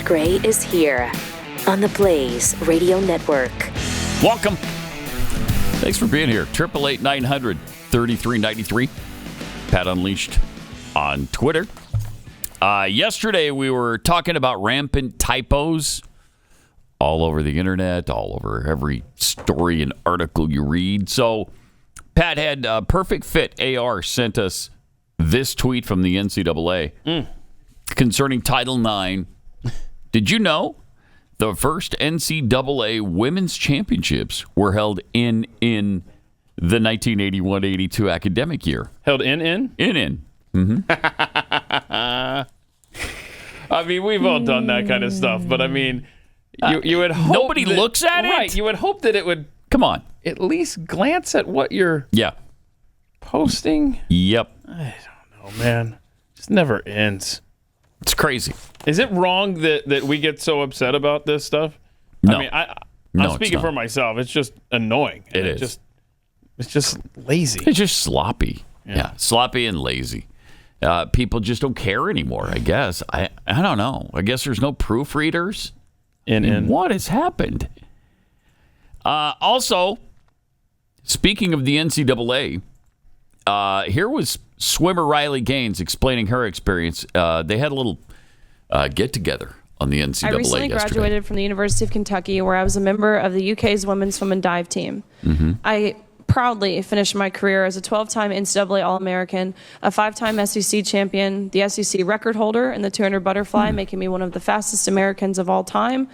Pat Gray is here on the Blaze Radio Network. Welcome. Thanks for being here. 888-900-3393. Pat Unleashed on Twitter. Yesterday we were talking about rampant typos all over the internet, all over every story and article you read. So Pat had Perfect Fit AR sent us this tweet from the NCAA concerning Title IX. Did you know the first NCAA women's championships were held in the 1981-82 academic year? Held in? In. Mm-hmm. I mean, we've all done that kind of stuff, but I mean, you would hope nobody looks at it. Right, you would hope that it would. Come on, at least glance at what you're. Posting. Yep. I don't know, man. Just never ends. It's crazy. Is it wrong that we get so upset about this stuff? No. I mean, I'm speaking for myself. It's just annoying. It is. It's just lazy. It's just sloppy. Yeah, sloppy and lazy. People just don't care anymore, I guess. I don't know. I guess there's no proofreaders. And what has happened? Also, speaking of the NCAA, here was swimmer Riley Gaines explaining her experience. They had a little get-together on the NCAA I recently graduated from the University of Kentucky, where I was a member of the UK's women's swim and dive team. Mm-hmm. I proudly finished my career as a 12-time NCAA All-American, a 5-time SEC champion, the SEC record holder in the 200 butterfly, making me one of the fastest Americans of all time,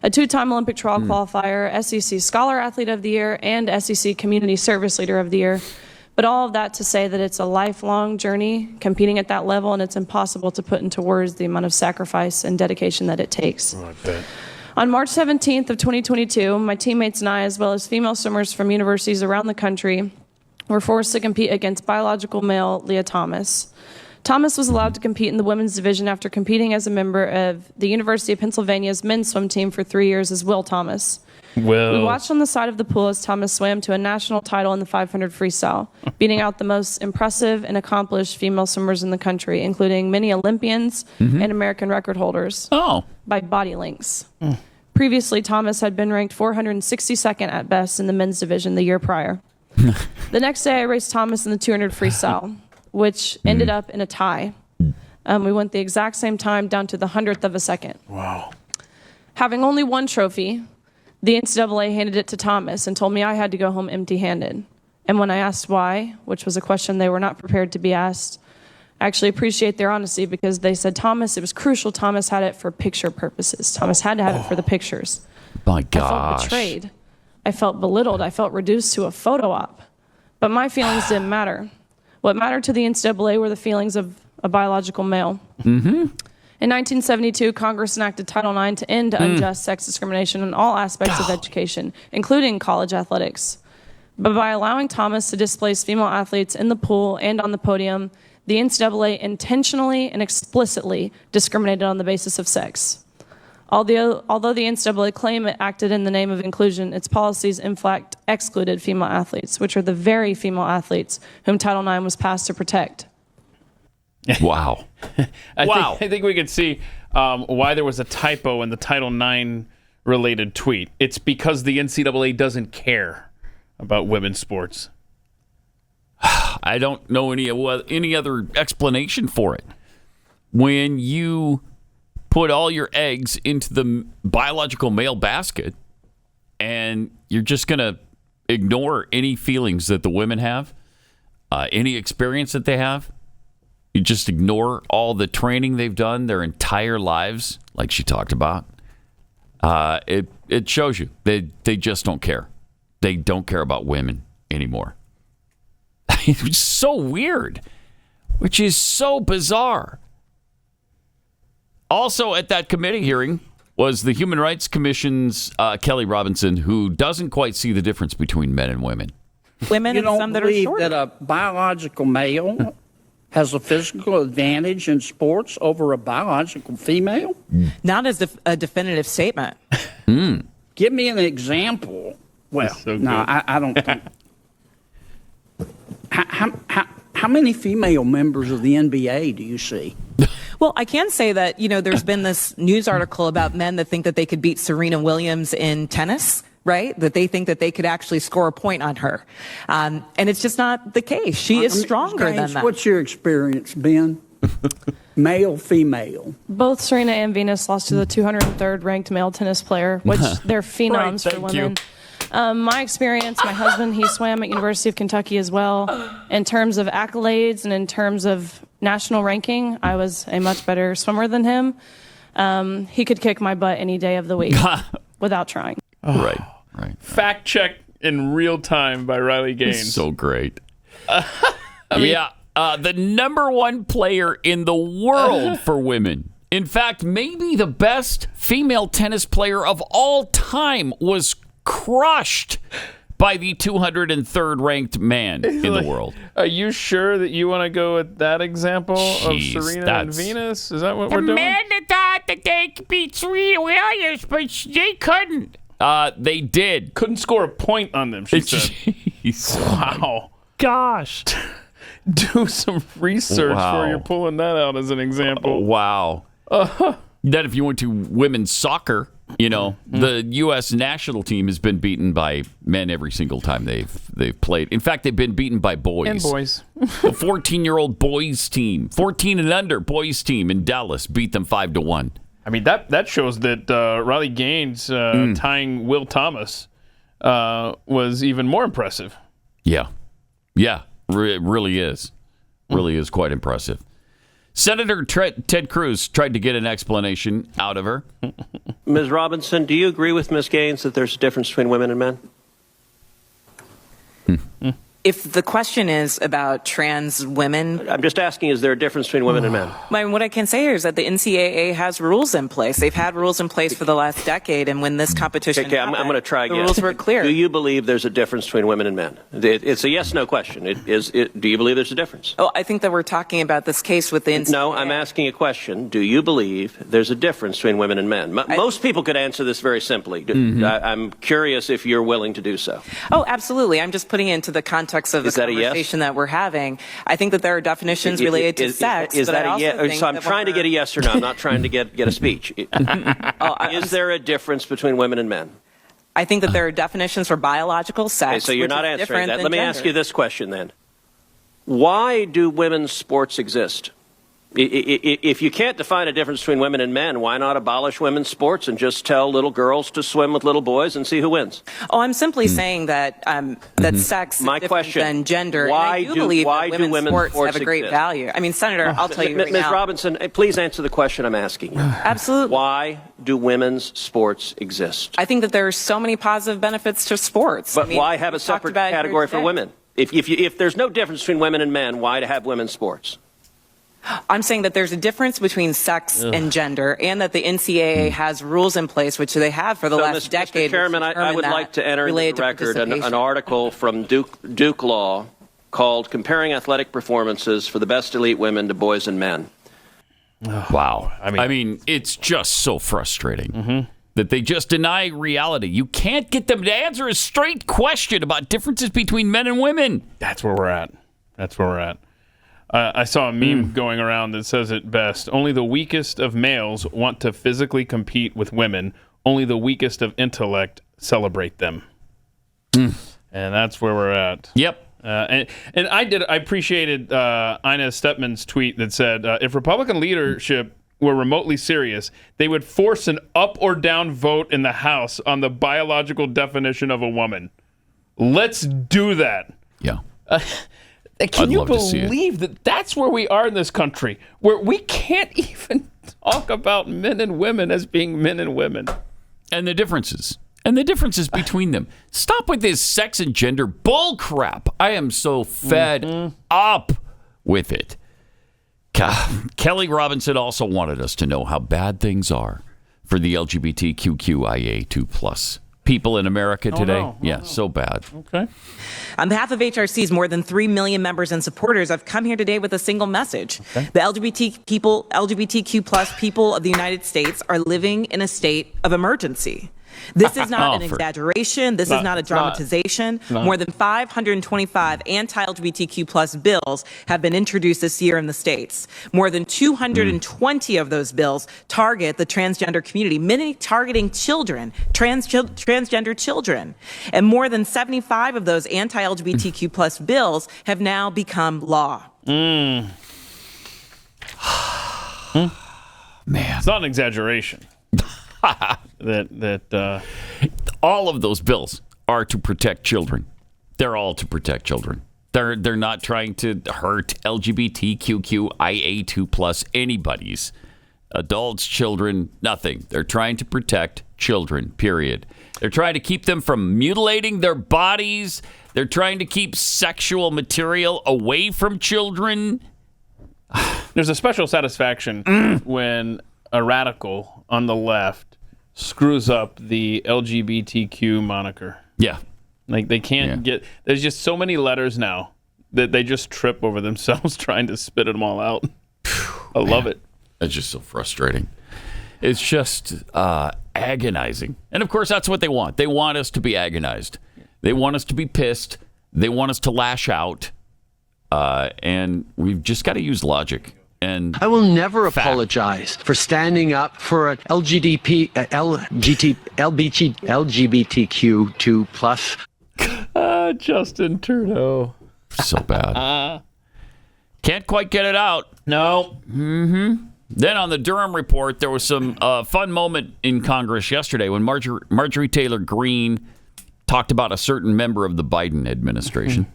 a 2-time Olympic trial qualifier, SEC Scholar Athlete of the Year, and SEC Community Service Leader of the Year. But all of that to say that it's a lifelong journey competing at that level, and it's impossible to put into words the amount of sacrifice and dedication that it takes. Oh, I bet. On March 17th of 2022, my teammates and I, as well as female swimmers from universities around the country, were forced to compete against biological male Leah Thomas. Thomas was allowed to compete in the women's division after competing as a member of the University of Pennsylvania's men's swim team for 3 years as Will Thomas. We watched on the side of the pool as Thomas swam to a national title in the 500 freestyle, beating out the most impressive and accomplished female swimmers in the country, including many Olympians and American record holders by body lengths. Previously, Thomas had been ranked 462nd at best in the men's division the year prior. The next day, I raced Thomas in the 200 freestyle, which ended up in a tie. We went the exact same time down to the 100th of a second. Wow. Having only one trophy, the NCAA handed it to Thomas and told me I had to go home empty-handed. And when I asked why, which was a question they were not prepared to be asked, I actually appreciate their honesty because they said, Thomas, it was crucial Thomas had it for picture purposes. Thomas had to have it for the pictures. My gosh. I felt betrayed. I felt belittled. I felt reduced to a photo op. But my feelings didn't matter. What mattered to the NCAA were the feelings of a biological male. In 1972, Congress enacted Title IX to end unjust sex discrimination in all aspects of education, including college athletics. But by allowing Thomas to displace female athletes in the pool and on the podium, the NCAA intentionally and explicitly discriminated on the basis of sex. Although the NCAA claimed it acted in the name of inclusion, its policies in fact excluded female athletes, which are the very female athletes whom Title IX was passed to protect. Wow. I think we could see why there was a typo in the Title IX related tweet. It's because the NCAA doesn't care about women's sports. I don't know any other explanation for it. When you put all your eggs into the biological male basket and you're just going to ignore any feelings that the women have, any experience that they have, you just ignore all the training they've done their entire lives, like she talked about. It shows you they just don't care. They don't care about women anymore. It's so weird, which is so bizarre. Also at that committee hearing was the Human Rights Commission's Kelly Robinson, who doesn't quite see the difference between men and women. Women and some that are short. You don't believe that a biological male has a physical advantage in sports over a biological female? Not as a definitive statement. Give me an example. Well, so no, I don't think. How many female members of the NBA do you see? Well, I can say that, there's been this news article about men that think that they could beat Serena Williams in tennis, right? That they think that they could actually score a point on her. And it's just not the case. She is stronger than that. What's your experience, Ben? Male, female. Both Serena and Venus lost to the 203rd ranked male tennis player, which they're phenoms Right, for thank women. My experience, my husband, he swam at University of Kentucky as well. In terms of accolades and in terms of national ranking, I was a much better swimmer than him. He could kick my butt any day of the week without trying. Right. Fact check in real time by Riley Gaines. So great. The number one player in the world for women. In fact, maybe the best female tennis player of all time was crushed by the 203rd ranked man in the world. Are you sure that you want to go with that example Jeez, of Serena and Venus? Is that what we're doing? The men that thought that they could beat Serena Williams, but they couldn't. They did. Couldn't score a point on them, she said. Jeez. Wow. Gosh. Do some research Wow. before you're pulling that out as an example. Wow. Then if you went to women's soccer, the U.S. national team has been beaten by men every single time they've played. In fact, they've been beaten by boys. And boys. The 14-year-old boys team, 14 and under boys team in Dallas beat them 5-1. I mean, that shows that Riley Gaines tying Will Thomas was even more impressive. Yeah. Yeah. It really is. Really is quite impressive. Senator Ted Cruz tried to get an explanation out of her. Ms. Robinson, do you agree with Ms. Gaines that there's a difference between women and men? If the question is about trans women, I'm just asking, is there a difference between women and men? what I can say here is that the NCAA has rules in place. They've had rules in place for the last decade, and when this competition Okay, happened, I'm going to try again. the rules were clear. Do you believe there's a difference between women and men? It's a yes/no question. Do you believe there's a difference? Oh, I think that we're talking about this case with the NCAA. No, I'm asking a question. Do you believe there's a difference between women and men? Most people could answer this very simply. I'm curious if you're willing to do so. Oh, absolutely. I'm just putting it into the context of the Is that a yes? conversation that we're having. I think that there are definitions related to sex. Is but that I a also yes? think So I'm that trying to get a yes or no. I'm not trying to get a speech. Is there a difference between women and men? I think that there are definitions for biological sex. Okay, so you're which not is answering different that. than Let me gender. ask you this question then. Why do women's sports exist? If you can't define a difference between women and men, why not abolish women's sports and just tell little girls to swim with little boys and see who wins? Oh, I'm simply saying that that sex is My different question, than gender. why and I do- believe why that do women's women's sports have a sports great exist? value. I mean, Senator, I'll tell you right Ms. now. Robinson, please answer the question I'm asking you. Absolutely. Why do women's sports exist? I think that there are so many positive benefits to sports. But I mean, why have a we talked separate about it here category for today. women? If there's no difference between women and men, why to have women's sports? I'm saying that there's a difference between sex and gender, and that the NCAA has rules in place, which they have for the last decade. Mr. Chairman, which I would determine like to enter into related the to record an participation. article from Duke Law called Comparing Athletic Performances for the Best Elite Women to Boys and Men. Wow. I mean, it's just so frustrating that they just deny reality. You can't get them to answer a straight question about differences between men and women. That's where we're at. I saw a meme going around that says it best. Only the weakest of males want to physically compete with women. Only the weakest of intellect celebrate them. And that's where we're at. Yep. And I appreciated Ina Stepman's tweet that said, if Republican leadership were remotely serious, they would force an up or down vote in the House on the biological definition of a woman. Let's do that. Yeah. Can I'd you love to see it. believe that that's where we are in this country, where we can't even talk about men and women as being men and women? And the differences. And the differences between them. Stop with this sex and gender bull crap. I am so fed up with it. Kelly Robinson also wanted us to know how bad things are for the LGBTQIA2+ people in America today. So bad. Okay. On behalf of HRC's more than 3 million members and supporters, I've come here today with a single message. Okay. The LGBTQ plus people of the United States are living in a state of emergency. This is not an exaggeration. This is not a dramatization. Not. More than 525 anti-LGBTQ plus bills have been introduced this year in the states. More than 220 of those bills target the transgender community, many targeting children, transgender children. And more than 75 of those anti-LGBTQ plus bills have now become law. Man. It's not an exaggeration. All of those bills are to protect children. They're all to protect children. They're not trying to hurt LGBTQIA2 plus anybody's. Adults, children, nothing. They're trying to protect children, period. They're trying to keep them from mutilating their bodies. They're trying to keep sexual material away from children. There's a special satisfaction when a radical on the left screws up the LGBTQ moniker. Yeah. Like they can't get, there's just so many letters now that they just trip over themselves trying to spit them all out. I love it. It's just so frustrating. It's just agonizing. And of course, that's what they want. They want us to be agonized. They want us to be pissed. They want us to lash out. And we've just got to use logic. And I will never apologize for standing up for an LGBTQ2 plus. Justin Trudeau. So bad. Can't quite get it out. No. Then on the Durham report, there was some fun moment in Congress yesterday when Marjorie Taylor Greene talked about a certain member of the Biden administration.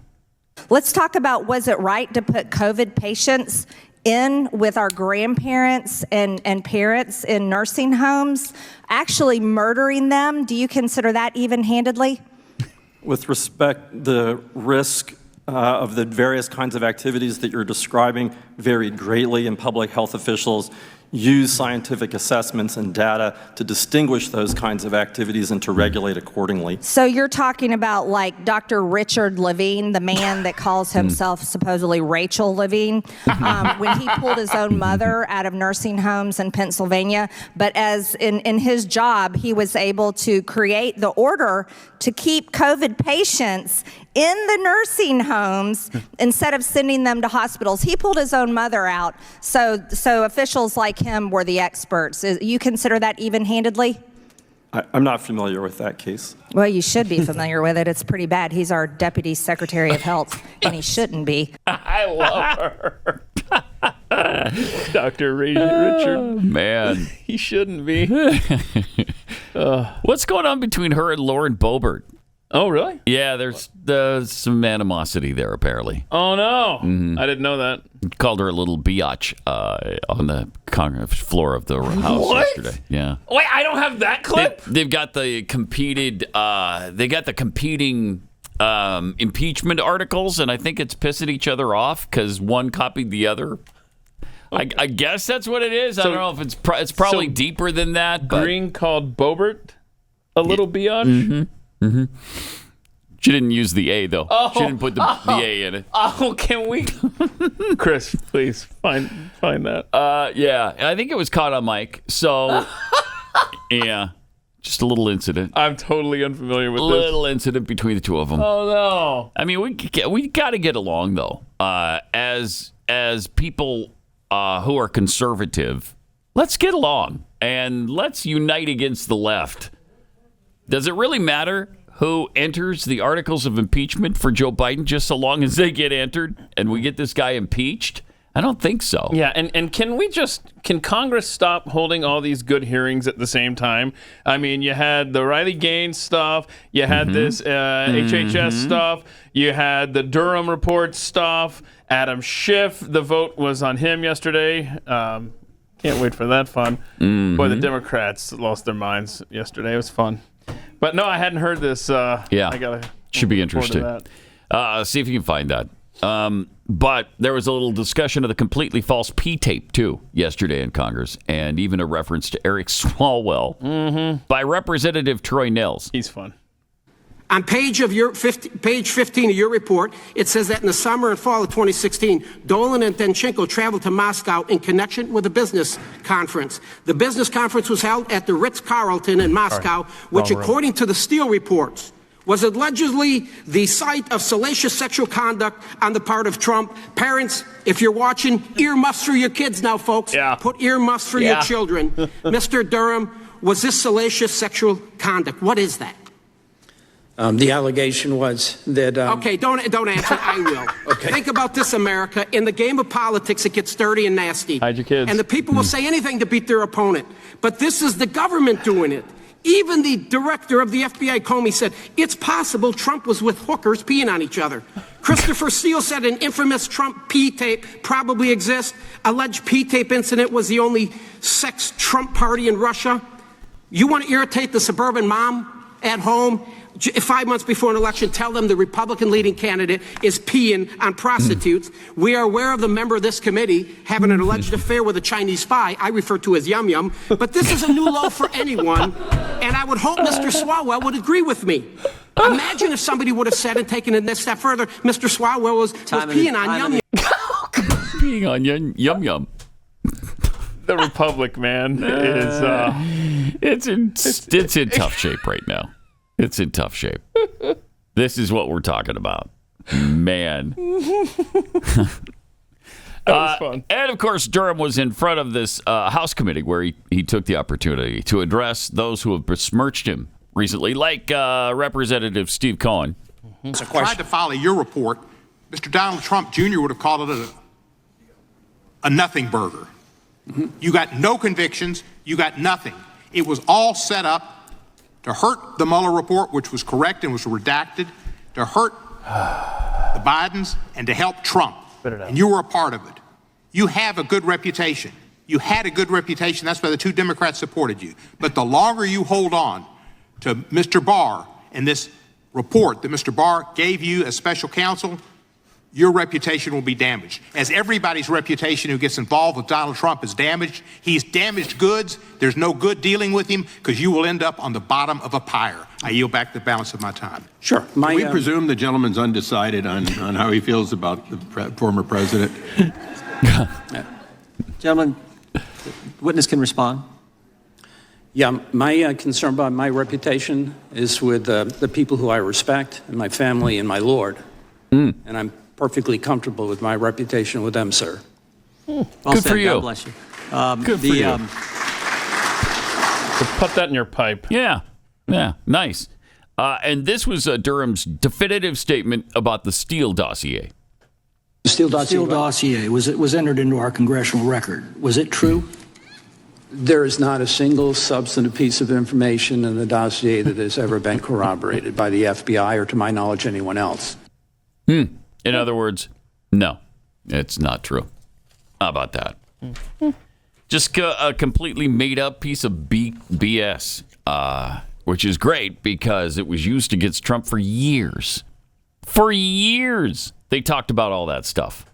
Let's talk about, was it right to put COVID patients in with our grandparents and parents in nursing homes, actually murdering them? Do you consider that even-handedly? With respect, the risk of the various kinds of activities that you're describing varied greatly, and public health officials use scientific assessments and data to distinguish those kinds of activities and to regulate accordingly. So you're talking about like Dr. Richard Levine, the man that calls himself supposedly Rachel Levine, when he pulled his own mother out of nursing homes in Pennsylvania. But as in his job, he was able to create the order to keep COVID patients in the nursing homes instead of sending them to hospitals. He pulled his own mother out. So officials like him were the experts. You consider that even-handedly? I'm not familiar with that case. Well, you should be familiar with it. It's pretty bad. He's our Deputy Secretary of Health, and he shouldn't be. I love her. Dr. Richard. Man. He shouldn't be. What's going on between her and Lauren Boebert? Oh, really? Yeah, there's some animosity there, apparently. Oh, no. I didn't know that. Called her a little biatch on the Congress floor of the House yesterday. Yeah. Wait, I don't have that clip? They've got the competing impeachment articles, and I think it's pissing each other off because one copied the other. I guess that's what it is. I don't know if it's probably deeper than that. But Greene called Boebert a little biatch? She didn't use the A, though. She didn't put the A in it. Oh, can we? Chris, please find that. Yeah, I think it was caught on mic. So, yeah, just a little incident. I'm totally unfamiliar with this. Little incident between the two of them. Oh, no. I mean, we got to get along, though. As people who are conservative, let's get along and let's unite against the left. Does it really matter who enters the articles of impeachment for Joe Biden just so long as they get entered and we get this guy impeached? I don't think so. Yeah, and can Congress stop holding all these good hearings at the same time? I mean, you had the Riley Gaines stuff, you had this HHS stuff, you had the Durham report stuff, Adam Schiff, the vote was on him yesterday. Can't wait for that fun. Boy, the Democrats lost their minds yesterday. It was fun. But no, I hadn't heard this. Yeah, should be interesting. See if you can find that. But there was a little discussion of the completely false P tape, too, yesterday in Congress, and even a reference to Eric Swalwell by Representative Troy Nehls. He's fun. On page 15 of your report, it says that in the summer and fall of 2016, Dolan and Danchenko traveled to Moscow in connection with a business conference. The business conference was held at the Ritz-Carlton in Moscow, which, according to the Steele reports, was allegedly the site of salacious sexual conduct on the part of Trump. Parents, if you're watching, earmuffs for your kids now, folks. Yeah. Put earmuffs for your children. Mr. Durham, was this salacious sexual conduct? What is that? The allegation was that... Okay, don't answer. I will. Okay. Think about this, America. In the game of politics, it gets dirty and nasty. Hide your kids. And the people will say anything to beat their opponent. But this is the government doing it. Even the director of the FBI, Comey, said it's possible Trump was with hookers peeing on each other. Christopher Steele said an infamous Trump pee tape probably exists. Alleged pee tape incident was the only sex Trump party in Russia. You want to irritate the suburban mom at home? 5 months before an election, tell them the Republican leading candidate is peeing on prostitutes. We are aware of the member of this committee having an alleged affair with a Chinese spy I refer to as Yum Yum. But this is a new low for anyone, and I would hope Mr. Swalwell would agree with me. Imagine if somebody would have said and taken it a step further, Mr. Swalwell was peeing on Yum Yum. Peeing on Yum Yum. The Republic, man, it's in tough shape right now. It's in tough shape. This is what we're talking about. Man. That was fun. And, of course, Durham was in front of this House committee where he took the opportunity to address those who have besmirched him recently, like Representative Steve Cohen. I tried to follow your report. Mr. Donald Trump Jr. would have called it a nothing burger. You got no convictions. You got nothing. It was all set up to hurt the Mueller report, which was correct and was redacted, to hurt the Bidens, and to help Trump. And you were a part of it. You have a good reputation. You had a good reputation. That's why the two Democrats supported you. But the longer you hold on to Mr. Barr and this report that Mr. Barr gave you as special counsel, your reputation will be damaged. As everybody's reputation who gets involved with Donald Trump is damaged, he's damaged goods. There's no good dealing with him because you will end up on the bottom of a pyre. I yield back the balance of my time. Sure. Can we presume the gentleman's undecided on how he feels about the former president? Gentlemen, witness can respond. Yeah, my concern about my reputation is with the people who I respect and my family and my Lord. And I'm perfectly comfortable with my reputation with them, sir. Well Good said. for you. God bless you. Good for you. So put that in your pipe. Yeah, nice. And this was Durham's definitive statement about the Steele dossier. The Steele dossier was entered into our congressional record. Was it true? There is not a single substantive piece of information in the dossier that has ever been corroborated by the FBI or, to my knowledge, anyone else. In other words, no, it's not true. How about that? Just a completely made up piece of BS, which is great because it was used against Trump for years. For years, they talked about all that stuff.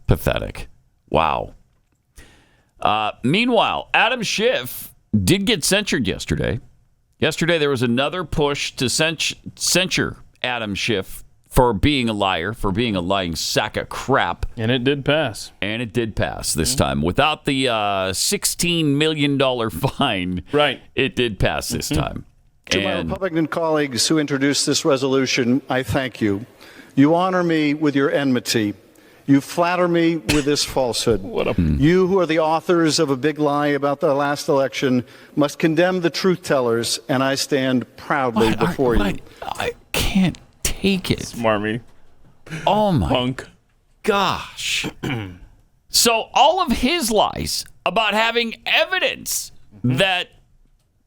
Pathetic. Wow. Meanwhile, Adam Schiff did get censured yesterday. Yesterday, there was another push to censure Adam Schiff for being a liar, for being a lying sack of crap. And it did pass. And it did pass this time. Without the $16 million fine, right? It did pass this time. To my Republican colleagues who introduced this resolution, I thank you. You honor me with your enmity. You flatter me with this falsehood. You who are the authors of a big lie about the last election must condemn the truth tellers, and I stand proudly before you. I can't take it. Smarmy. Oh my Punk. gosh. So all of his lies about having evidence that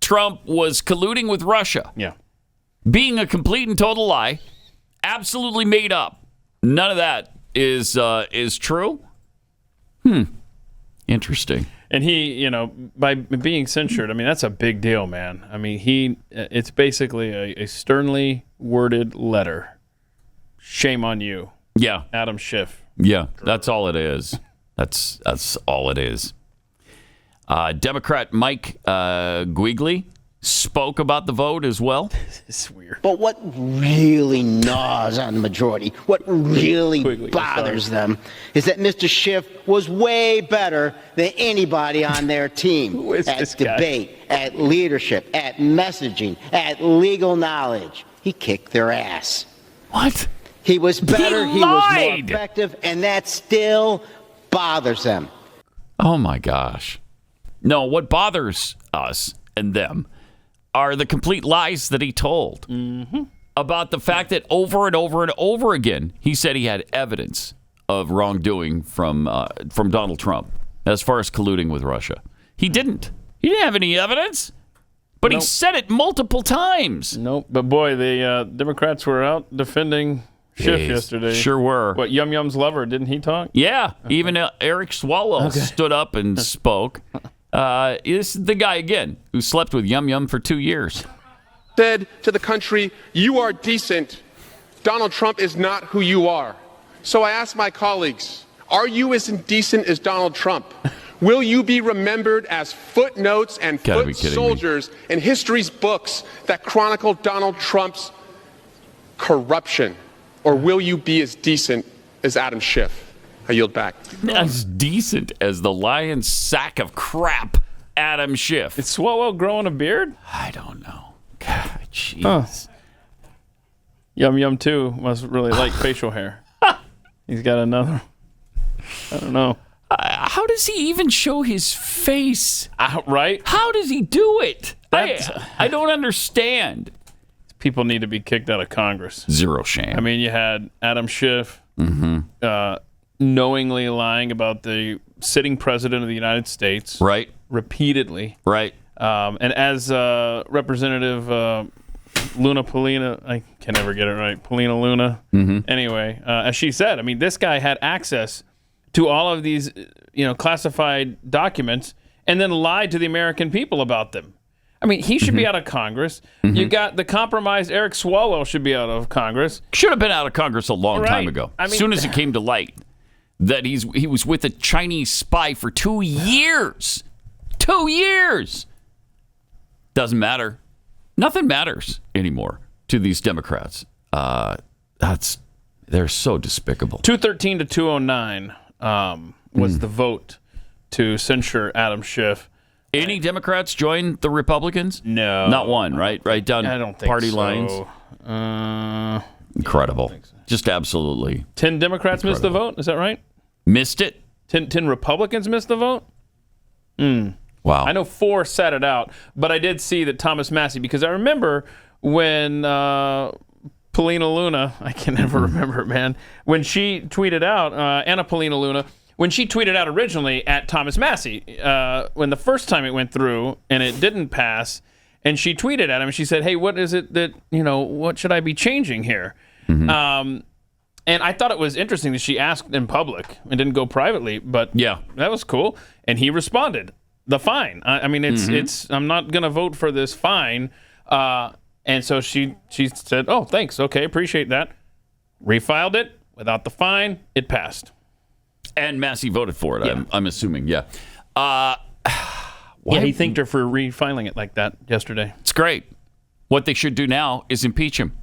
Trump was colluding with Russia, being a complete and total lie, absolutely made up. None of that is true. Interesting. And he, by being censured, I mean, that's a big deal, man. I mean, it's basically a sternly worded letter. Shame on you. Yeah. Adam Schiff. Yeah, that's all it is. That's all it is. Democrat Mike Guigli spoke about the vote as well. It's weird. But what really gnaws on the majority, what really bothers them, is that Mr. Schiff was way better than anybody on their team at debate, at leadership, at messaging, at legal knowledge. He kicked their ass. What? He was better, he was more lied. effective, and that still bothers them. Oh, my gosh. No, what bothers us and them are the complete lies that he told about the fact that over and over and over again, he said he had evidence of wrongdoing from Donald Trump as far as colluding with Russia. He didn't. He didn't have any evidence, but he said it multiple times. Nope. But boy, the Democrats were out defending Schiff yesterday. Sure were. What, Yum Yum's lover, didn't he talk? Yeah. Even Eric Swalwell stood up and spoke. This is the guy, again, who slept with Yum Yum for 2 years. Said to the country, you are decent. Donald Trump is not who you are. So I ask my colleagues, are you as indecent as Donald Trump? Will you be remembered as footnotes and foot soldiers in history's books that chronicle Donald Trump's corruption? Or will you be as decent as Adam Schiff? I yield back. As decent as the lion sack of crap, Adam Schiff. Is Swalwell growing a beard? I don't know. God, jeez. Huh. Yum Yum, too, must really like facial hair. He's got another. I don't know. How does he even show his face? Right? How does he do it? I don't understand. People need to be kicked out of Congress. Zero shame. I mean, you had Adam Schiff knowingly lying about the sitting president of the United States. Right. Repeatedly. Right. And as Representative Luna Polina, I can never get it right, Polina Luna. Anyway, as she said, I mean, this guy had access to all of these, classified documents and then lied to the American people about them. I mean, he should be out of Congress. You got the compromised Eric Swalwell should be out of Congress. Should have been out of Congress a long time ago. I mean, as soon as it came to light that he was with a Chinese spy for 2 years. 2 years. Doesn't matter. Nothing matters anymore to these Democrats. They're so despicable. 213 to 209 was the vote to censure Adam Schiff. Any Democrats join the Republicans? No. Not one, right? Right down I don't think party so. lines? Incredible. So. Just absolutely. 10 Democrats missed the vote? Is that right? Missed it? 10 Republicans missed the vote? Wow. I know 4 sat it out, but I did see that Thomas Massie, because I remember when Polina Luna, I can never remember it, man, when she tweeted out, Anna Polina Luna, when she tweeted out originally at Thomas Massie, when the first time it went through and it didn't pass, and she tweeted at him, she said, hey, what is it that, what should I be changing here? And I thought it was interesting that she asked in public and didn't go privately, but yeah, that was cool. And he responded, the fine. I mean, it's I'm not going to vote for this fine. And so she said, oh, thanks. Okay, appreciate that. Refiled it without the fine. It passed. And Massey voted for it, yeah. I'm assuming, yeah. He thanked her for refiling it like that yesterday. It's great. What they should do now is impeach him.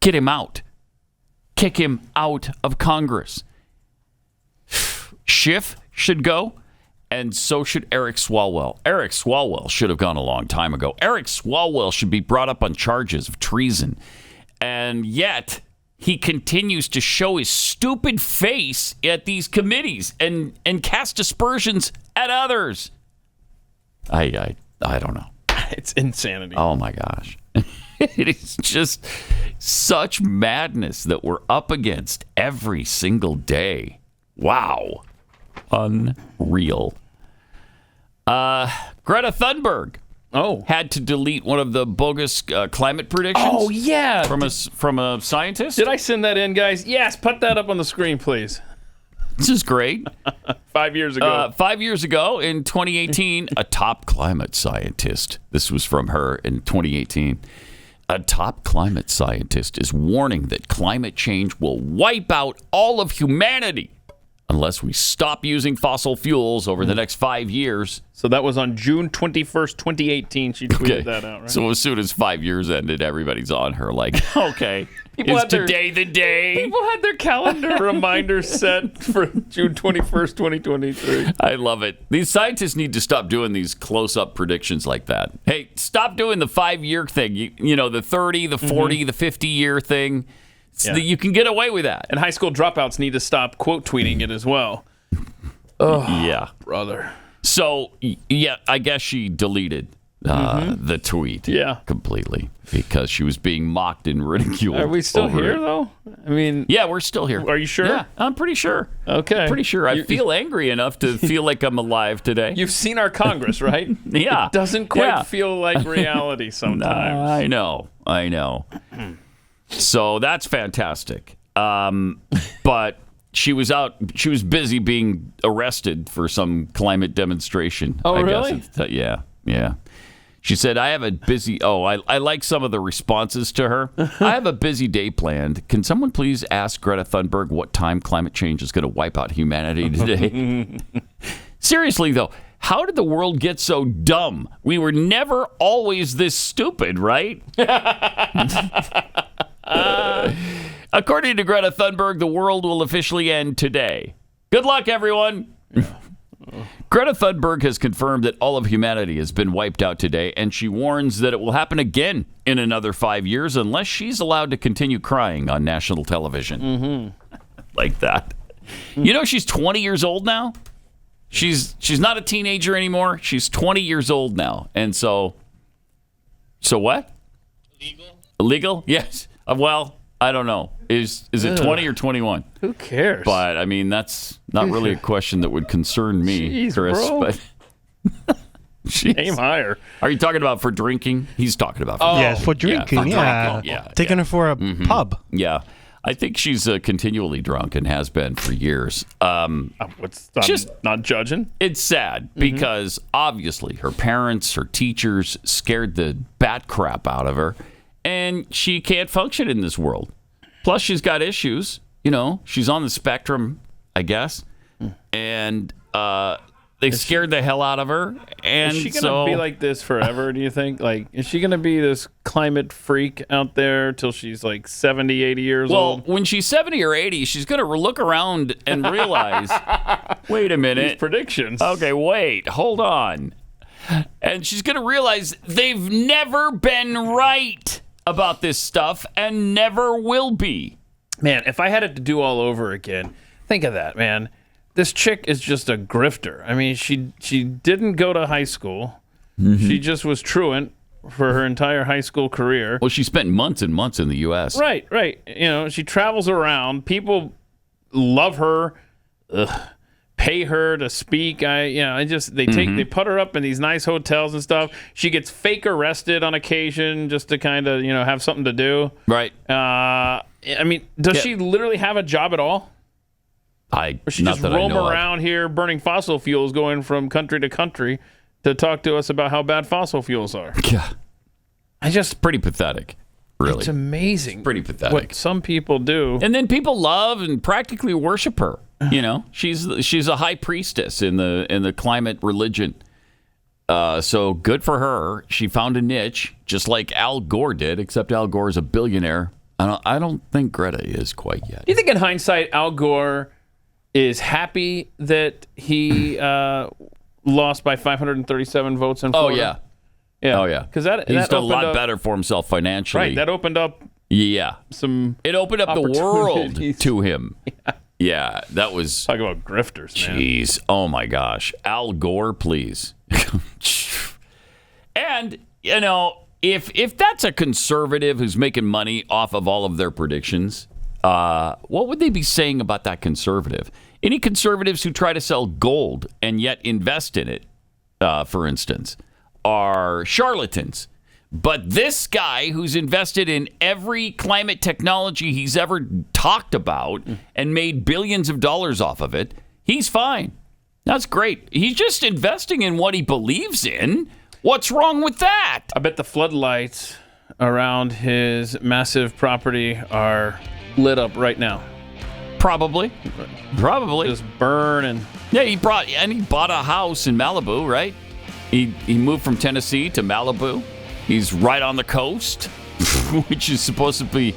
Get him out. Kick him out of Congress. Schiff should go, and so should Eric Swalwell. Eric Swalwell should have gone a long time ago. Eric Swalwell should be brought up on charges of treason. And yet he continues to show his stupid face at these committees and cast aspersions at others. I don't know. It's insanity. Oh, my gosh. It is just such madness that we're up against every single day. Wow. Unreal. Greta Thunberg had to delete one of the bogus climate predictions. Oh, yeah. From a scientist. Did I send that in, guys? Yes, put that up on the screen, please. This is great. 5 years ago. 5 years ago in 2018, a top climate scientist, this was from her in 2018, a top climate scientist is warning that climate change will wipe out all of humanity. unless we stop using fossil fuels over the next 5 years. So that was on June 21st, 2018. She tweeted that out, right? So as soon as 5 years ended, everybody's on her like, okay, is today the day? People had their calendar reminders set for June 21st, 2023. I love it. These scientists need to stop doing these close-up predictions like that. Hey, stop doing the 5-year thing. You know, the 30, the 40, the 50-year thing. So that you can get away with that. And high school dropouts need to stop quote tweeting it as well. Oh, yeah. Brother. So, yeah, I guess she deleted the tweet completely because she was being mocked and ridiculed. Are we still here, though? I mean... Yeah, we're still here. Are you sure? Yeah, I'm pretty sure. Okay. Pretty sure. I feel angry enough to feel like I'm alive today. You've seen our Congress, right? Yeah. It doesn't quite feel like reality sometimes. I know. So that's fantastic. But she was busy being arrested for some climate demonstration. Oh, I really? Guess. Yeah. She said, I have a busy... Oh, I like some of the responses to her. I have a busy day planned. Can someone please ask Greta Thunberg what time climate change is going to wipe out humanity today? Seriously, though, how did the world get so dumb? We were never always this stupid, right? According to Greta Thunberg, the world will officially end today. Good luck, everyone. Greta Thunberg has confirmed that all of humanity has been wiped out today, and she warns that it will happen again in another 5 years unless she's allowed to continue crying on national television. Like that. You know, she's 20 years old now. She's not a teenager anymore. She's 20 years old now. And so what? Illegal? Yes. Well, I don't know. Is it 20 or 21? Who cares? But, I mean, that's not really a question that would concern me, Jeez, Chris. bro. But aim higher. Are you talking about for drinking? He's talking about for Yes, for drinking. Taking her for a pub. Yeah. I think she's continually drunk and has been for years. I'm not judging. It's sad because obviously her parents, her teachers scared the bat crap out of her, and she can't function in this world. Plus, she's got issues. You know, she's on the spectrum, I guess, and they scared the hell out of her. And is she going to be like this forever, do you think? Like, is she going to be this climate freak out there till she's like 70, 80 years old? Well, when she's 70 or 80, she's going to look around and realize, wait a minute. These predictions. Okay, wait, hold on. And she's going to realize they've never been right about this stuff and never will be. Man, if I had it to do all over again, think of that, man. This chick is just a grifter. I mean, she didn't go to high school. She just was truant for her entire high school career. Well, she spent months and months in the U.S. Right. You know, she travels around. People love her, pay her to speak. They put her up in these nice hotels and stuff. She gets fake arrested on occasion just to kind of, have something to do. Right. I mean, does she literally have a job at all? Or she just roam around here burning fossil fuels, going from country to country to talk to us about how bad fossil fuels are. Yeah. Pretty pathetic, really. It's amazing. Pretty pathetic. What some people do. And then people love and practically worship her. You know, she's a high priestess in the climate religion. So good for her. She found a niche, just like Al Gore did, except Al Gore is a billionaire. I don't think Greta is quite yet. Do you think in hindsight, Al Gore is happy that he lost by 537 votes in Florida? Oh, yeah. Because he's done a lot better for himself financially. Right, that opened up some it opened up the world to him. Yeah, that was... Talk about grifters, man. Jeez, oh my gosh. Al Gore, please. And, if that's a conservative who's making money off of all of their predictions... what would they be saying about that conservative? Any conservatives who try to sell gold and yet invest in it, for instance, are charlatans. But this guy who's invested in every climate technology he's ever talked about and made billions of dollars off of it, he's fine. That's great. He's just investing in what he believes in. What's wrong with that? I bet the floodlights around his massive property are lit up right now. Probably. Just burning. Yeah, he bought a house in Malibu, right? He moved from Tennessee to Malibu. He's right on the coast, which is supposed to be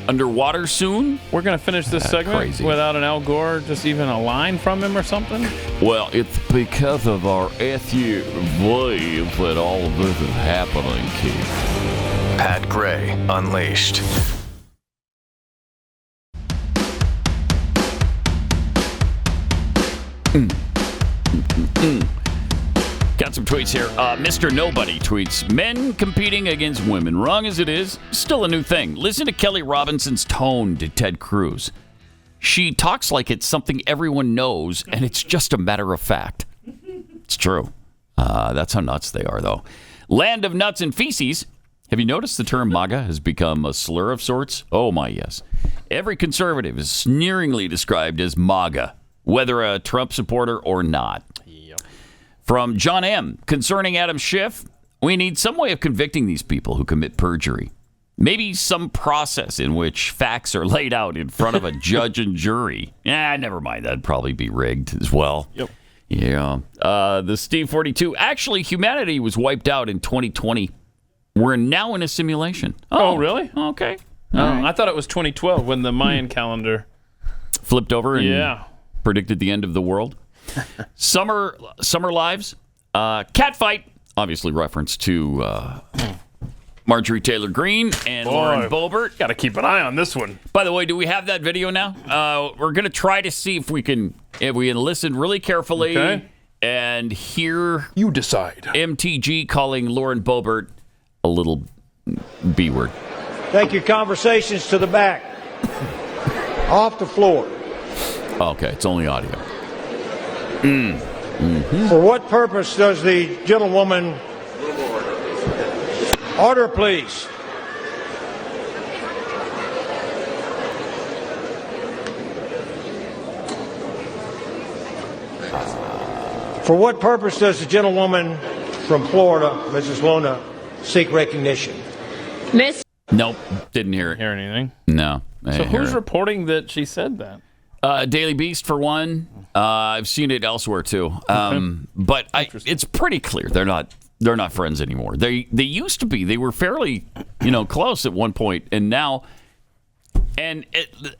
underwater soon. We're going to finish this segment without an Al Gore, just even a line from him or something? Well, it's because of our SUV that all of this is happening, Keith. Pat Gray Unleashed. Got some tweets here. Mr. Nobody tweets, men competing against women. Wrong as it is, still a new thing. Listen to Kelly Robinson's tone to Ted Cruz. She talks like it's something everyone knows, and it's just a matter of fact. It's true. That's how nuts they are, though. Land of nuts and feces. Have you noticed the term MAGA has become a slur of sorts? Oh, my, yes. Every conservative is sneeringly described as MAGA, whether a Trump supporter or not. From John M. Concerning Adam Schiff, we need some way of convicting these people who commit perjury. Maybe some process in which facts are laid out in front of a judge and jury. Never mind. That'd probably be rigged as well. Yep. Yeah. The Steve 42. Actually, humanity was wiped out in 2020. We're now in a simulation. Oh really? Okay. I thought it was 2012 when the Mayan calendar flipped over and predicted the end of the world. Summer Lives, catfight, obviously reference to Marjorie Taylor Greene and Lauren Boebert. Got to keep an eye on this one. By the way, do we have that video now? We're going to try to see if we can listen really carefully and hear. You decide. MTG calling Lauren Boebert a little B word. Take your conversations to the back. Off the floor. Okay, it's only audio. For what purpose does the gentlewoman... Order, please. For what purpose does the gentlewoman from Florida, Mrs. Luna, seek recognition? Nope, didn't hear it. Hear anything? No. So who's reporting that she said that? Daily Beast for one. I've seen it elsewhere too. But it's pretty clear they're not friends anymore. They used to be. They were fairly close at one point, and now. And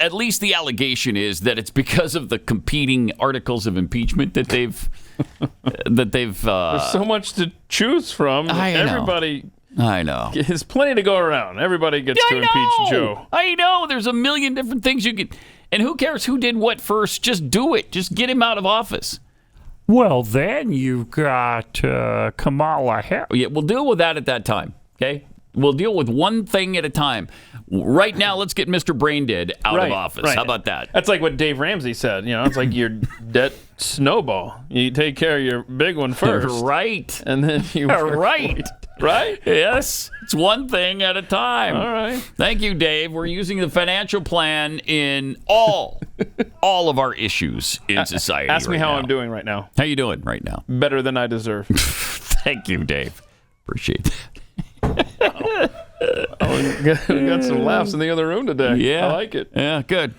at least the allegation is that it's because of the competing articles of impeachment that they've There's so much to choose from. Everybody. I know. There's plenty to go around. Everybody gets to impeach Joe. I know. There's a million different things you could. And who cares who did what first? Just do it. Just get him out of office. Well, then you've got Kamala Harris. Yeah, we'll deal with that at that time. Okay, we'll deal with one thing at a time. Right now, let's get Mr. Braindead out of office. Right. How about that? That's like what Dave Ramsey said. It's like your debt snowball. You take care of your big one first, right? And then you right. Right? Yes. It's one thing at a time. All right. Thank you, Dave. We're using the financial plan in all of our issues in society. Ask me how now. I'm doing right now. How you doing right now? Better than I deserve. Thank you, Dave. Appreciate that. We got some laughs in the other room today. Yeah. I like it. Yeah, good.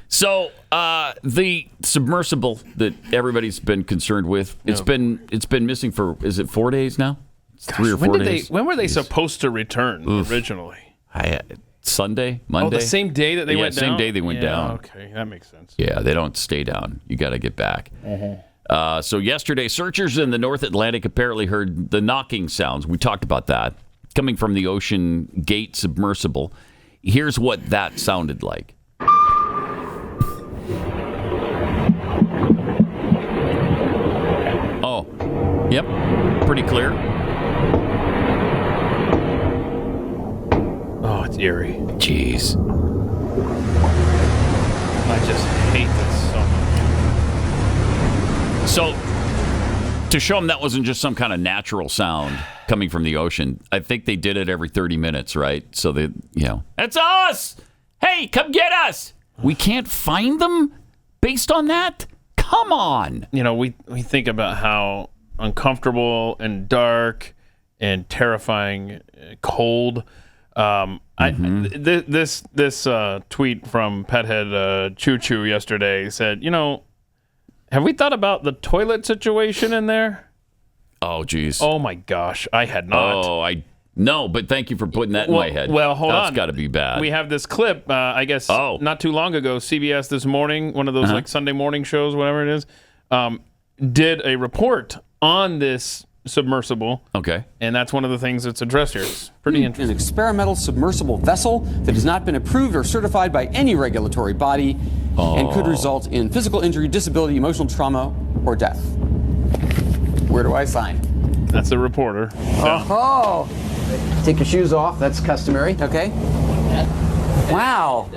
So the submersible that everybody's been concerned with, it's been missing for, is it 4 days now? It's 3 or 4 days. When were they supposed to return originally? Sunday, Monday. Oh, the same day that they went down? Same day they went down. Okay, that makes sense. Yeah, they don't stay down. You got to get back. So yesterday, searchers in the North Atlantic apparently heard the knocking sounds. We talked about that. Coming from the OceanGate submersible. Here's what that sounded like. Oh, yep, pretty clear. Oh, it's eerie. Jeez. I just hate this so much. So, to show them that wasn't just some kind of natural sound coming from the ocean, I think they did it every 30 minutes, right? So they, it's us! Hey, come get us! We can't find them based on that? Come on! We think about how uncomfortable and dark and terrifying, cold This tweet from Pethead Choo Choo yesterday said, have we thought about the toilet situation in there? Oh, geez. Oh, my gosh. I had not. No, but thank you for putting that in my head. Well, hold on. That's got to be bad. We have this clip, I guess, not too long ago, CBS This Morning, one of those like Sunday morning shows, whatever it is, did a report on this submersible. Okay. And that's one of the things that's addressed here. It's pretty interesting. An experimental submersible vessel that has not been approved or certified by any regulatory body and could result in physical injury, disability, emotional trauma, or death. Where do I sign? That's the reporter. Oh! Take your shoes off. That's customary. Okay. Wow.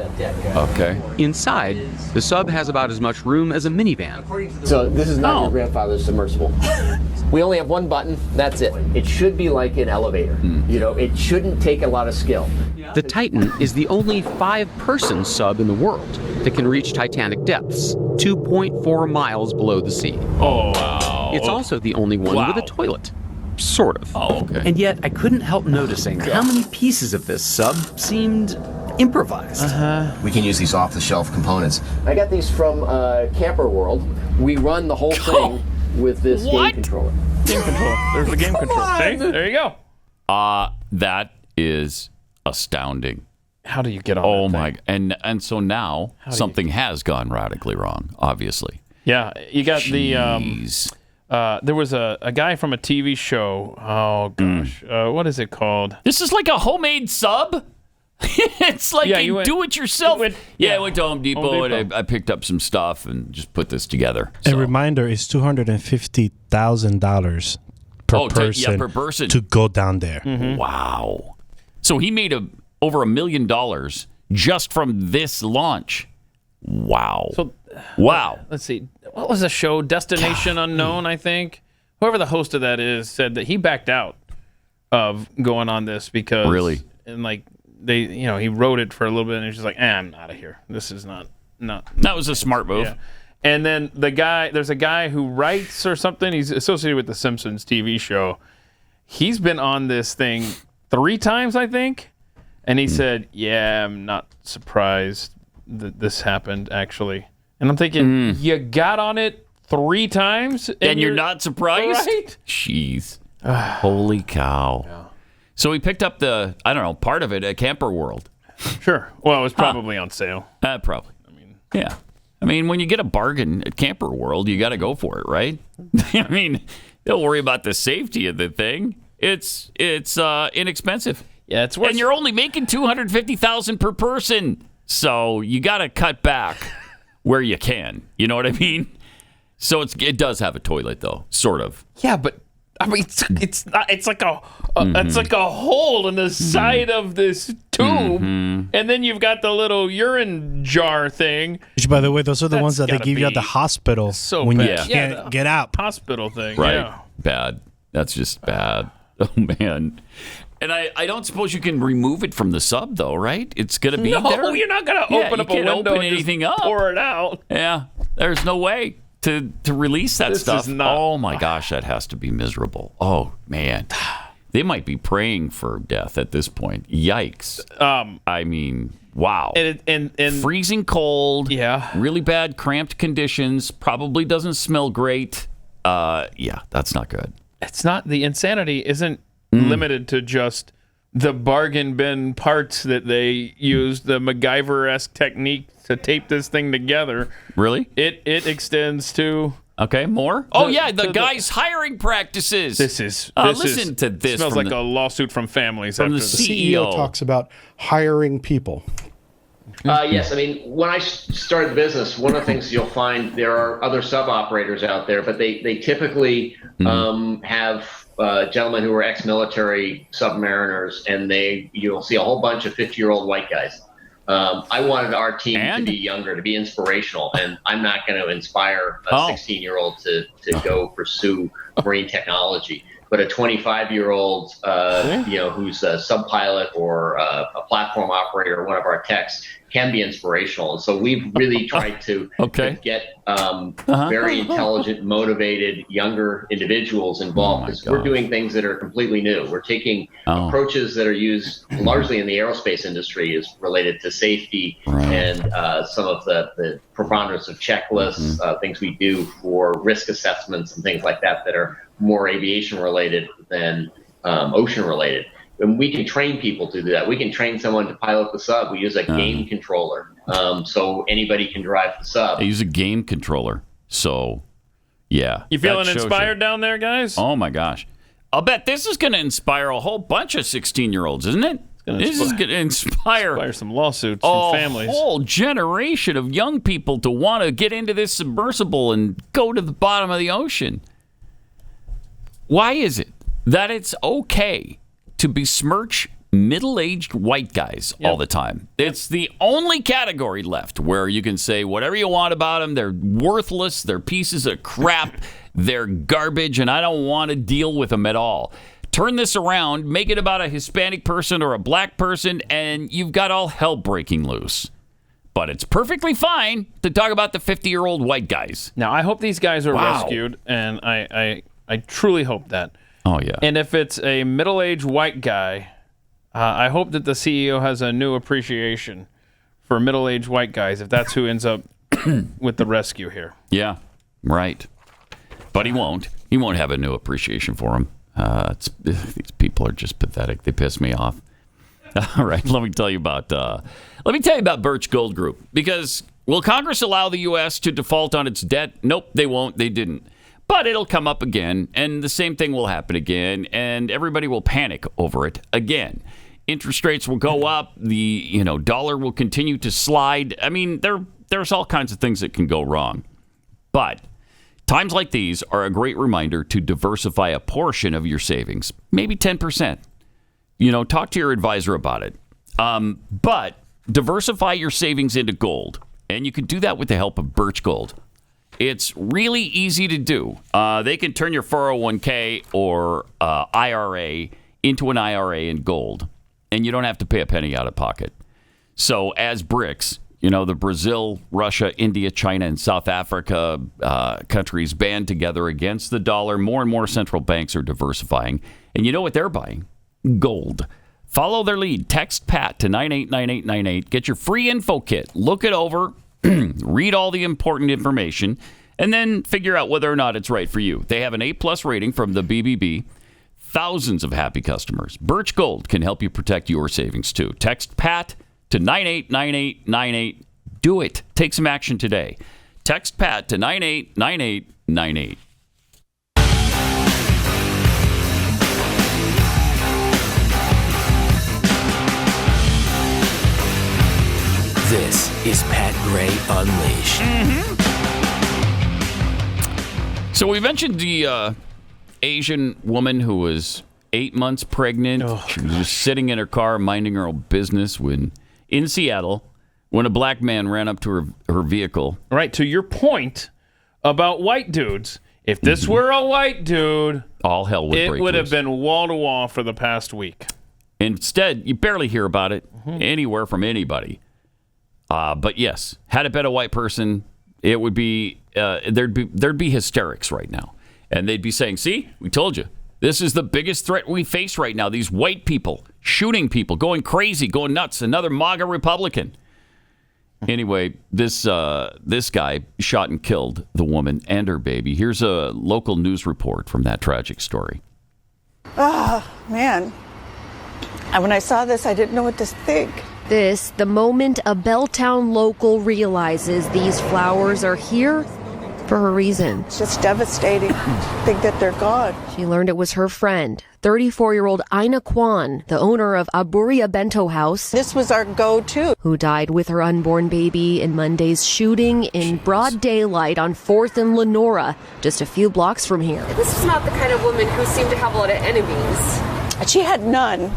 Okay. Inside, the sub has about as much room as a minivan. So this is not your grandfather's submersible. We only have one button. That's it. It should be like an elevator. It shouldn't take a lot of skill. The Titan is the only 5-person sub in the world that can reach Titanic depths, 2.4 miles below the sea. Oh, wow. It's also the only one with a toilet. Sort of. Oh, okay. And yet, I couldn't help noticing how many pieces of this sub seemed improvised. We can use these off-the-shelf components. I got these from Camper World. We run the whole thing with this game controller. Game control. There's the game control. See? There you go. That is astounding. How do you get on Oh, that my. thing? And so now something has gone radically wrong, obviously. Yeah. You got Jeez. there was a guy from a TV show. Oh, gosh. What is it called? This is like a homemade sub? It's like a do-it-yourself. I went to Home Depot, and I picked up some stuff and just put this together. A reminder is $250,000 per person to go down there. Wow. So he made over $1 million just from this launch. Wow. Wow. Let's see. What was the show? Destination Unknown, I think. Whoever the host of that is said that he backed out of going on this because really, and like he wrote it for a little bit and he's just like, I'm out of here. This is not. That was a smart move. Yeah. And then there's a guy who writes or something. He's associated with the Simpsons TV show. He's been on this thing 3 times, I think. And he said, yeah, I'm not surprised that this happened, actually. And I'm thinking, you got on it 3 times? And you're not surprised? Right? Jeez. Holy cow. Yeah. So he picked up part of it at Camper World. Sure. Well, it was probably on sale. Probably. Yeah. I mean, when you get a bargain at Camper World, you got to go for it, right? I mean, don't worry about the safety of the thing. It's inexpensive. Yeah, it's worth. And you're only making $250,000 per person, so you got to cut back where you can. You know what I mean? So it does have a toilet, though, sort of. Yeah, but I mean, it's not. It's like a it's like a hole in the side of this tube, and then you've got the little urine jar thing. Which, by the way, those are the ones that they give you at the hospital when you can't get out. Hospital thing, right? Yeah. Bad. That's just bad. Oh man. And I don't suppose you can remove it from the sub, though, right? It's going to be there. No, you're not going to open up a window open and anything just up. pour it out. Yeah, there's no way to release that stuff. Oh my gosh, that has to be miserable. Oh man, they might be praying for death at this point. Yikes! I mean, wow. And freezing cold. Yeah. Really bad cramped conditions. Probably doesn't smell great. Yeah, that's not good. It's not. The insanity isn't limited to just the bargain bin parts that they used, the MacGyver-esque technique to tape this thing together. Really? It extends to... Okay, more? The guy's hiring practices. Listen to this. Smells like a lawsuit from families. From the CEO talks about hiring people. Yes, I mean, when I started the business, one of the things you'll find, there are other sub-operators out there, but they typically have gentlemen who are ex-military submariners, and you'll see a whole bunch of 50-year-old white guys. I wanted our team to be younger, to be inspirational, and I'm not going to inspire a 16-year-old to go pursue marine technology. but a 25-year-old, who's a sub-pilot or a platform operator, or one of our techs, can be inspirational. And so we've really tried to get very intelligent, motivated, younger individuals involved, because we're doing things that are completely new. We're taking approaches that are used largely in the aerospace industry, is related to safety and some of the preponderance of checklists, things we do for risk assessments and things like that are more aviation related than ocean related. And we can train people to do that. We can train someone to pilot the sub. We use a game controller, so anybody can drive the sub. I use a game controller. So, yeah. You feeling inspired down there, guys? Oh, my gosh. I'll bet this is going to inspire a whole bunch of 16-year-olds, isn't it? This is going to inspire some lawsuits from families. A whole generation of young people to want to get into this submersible and go to the bottom of the ocean. Why is it that it's okay to besmirch middle-aged white guys all the time? It's the only category left where you can say whatever you want about them. They're worthless. They're pieces of crap. They're garbage, and I don't want to deal with them at all. Turn this around, make it about a Hispanic person or a black person, and you've got all hell breaking loose. But it's perfectly fine to talk about the 50-year-old white guys. Now, I hope these guys are rescued, and I truly hope that. Oh, yeah. And if it's a middle-aged white guy, I hope that the CEO has a new appreciation for middle-aged white guys, if that's who ends up with the rescue here. Yeah, right. But he won't. He won't have a new appreciation for him. These people are just pathetic. They piss me off. All right, let me tell you about Birch Gold Group. Because will Congress allow the U.S. to default on its debt? Nope, they won't. They didn't. But it'll come up again, and the same thing will happen again, and everybody will panic over it again. Interest rates will go up. The dollar will continue to slide. I mean, there's all kinds of things that can go wrong. But times like these are a great reminder to diversify a portion of your savings, maybe 10%. Talk to your advisor about it. But diversify your savings into gold, and you can do that with the help of Birch Gold. It's really easy to do. They can turn your 401k or IRA into an IRA in gold, and you don't have to pay a penny out of pocket. So as BRICS, the Brazil, Russia, India, China, and South Africa countries band together against the dollar, more and more central banks are diversifying. And you know what they're buying? Gold. Follow their lead. Text PAT to 989898. Get your free info kit. Look it over. Read all the important information, and then figure out whether or not it's right for you. They have an A+ rating from the BBB. Thousands of happy customers. Birch Gold can help you protect your savings, too. Text PAT to 989898. Do it. Take some action today. Text PAT to 989898. This is Pat Gray Unleashed. So we mentioned the Asian woman who was 8 months pregnant. She was just sitting in her car minding her own business in Seattle when a black man ran up to her vehicle. Right, to your point about white dudes. If this were a white dude, all hell would break loose. It would have been wall-to-wall for the past week. Instead, you barely hear about it anywhere from anybody. But yes, had it been a white person, it would be there'd be hysterics right now, and they'd be saying, "See, we told you. This is the biggest threat we face right now. These white people shooting people, going crazy, going nuts. Another MAGA Republican." Anyway, this guy shot and killed the woman and her baby. Here's a local news report from that tragic story. Oh man, when I saw this, I didn't know what to think. This, the moment a Belltown local realizes these flowers are here for a reason. It's just devastating to think that they're gone. She learned it was her friend, 34-year-old Ina Kwan, the owner of Aburia Bento House. This was our go-to. Who died with her unborn baby in Monday's shooting in broad daylight on 4th and Lenora, just a few blocks from here. This is not the kind of woman who seemed to have a lot of enemies. She had none.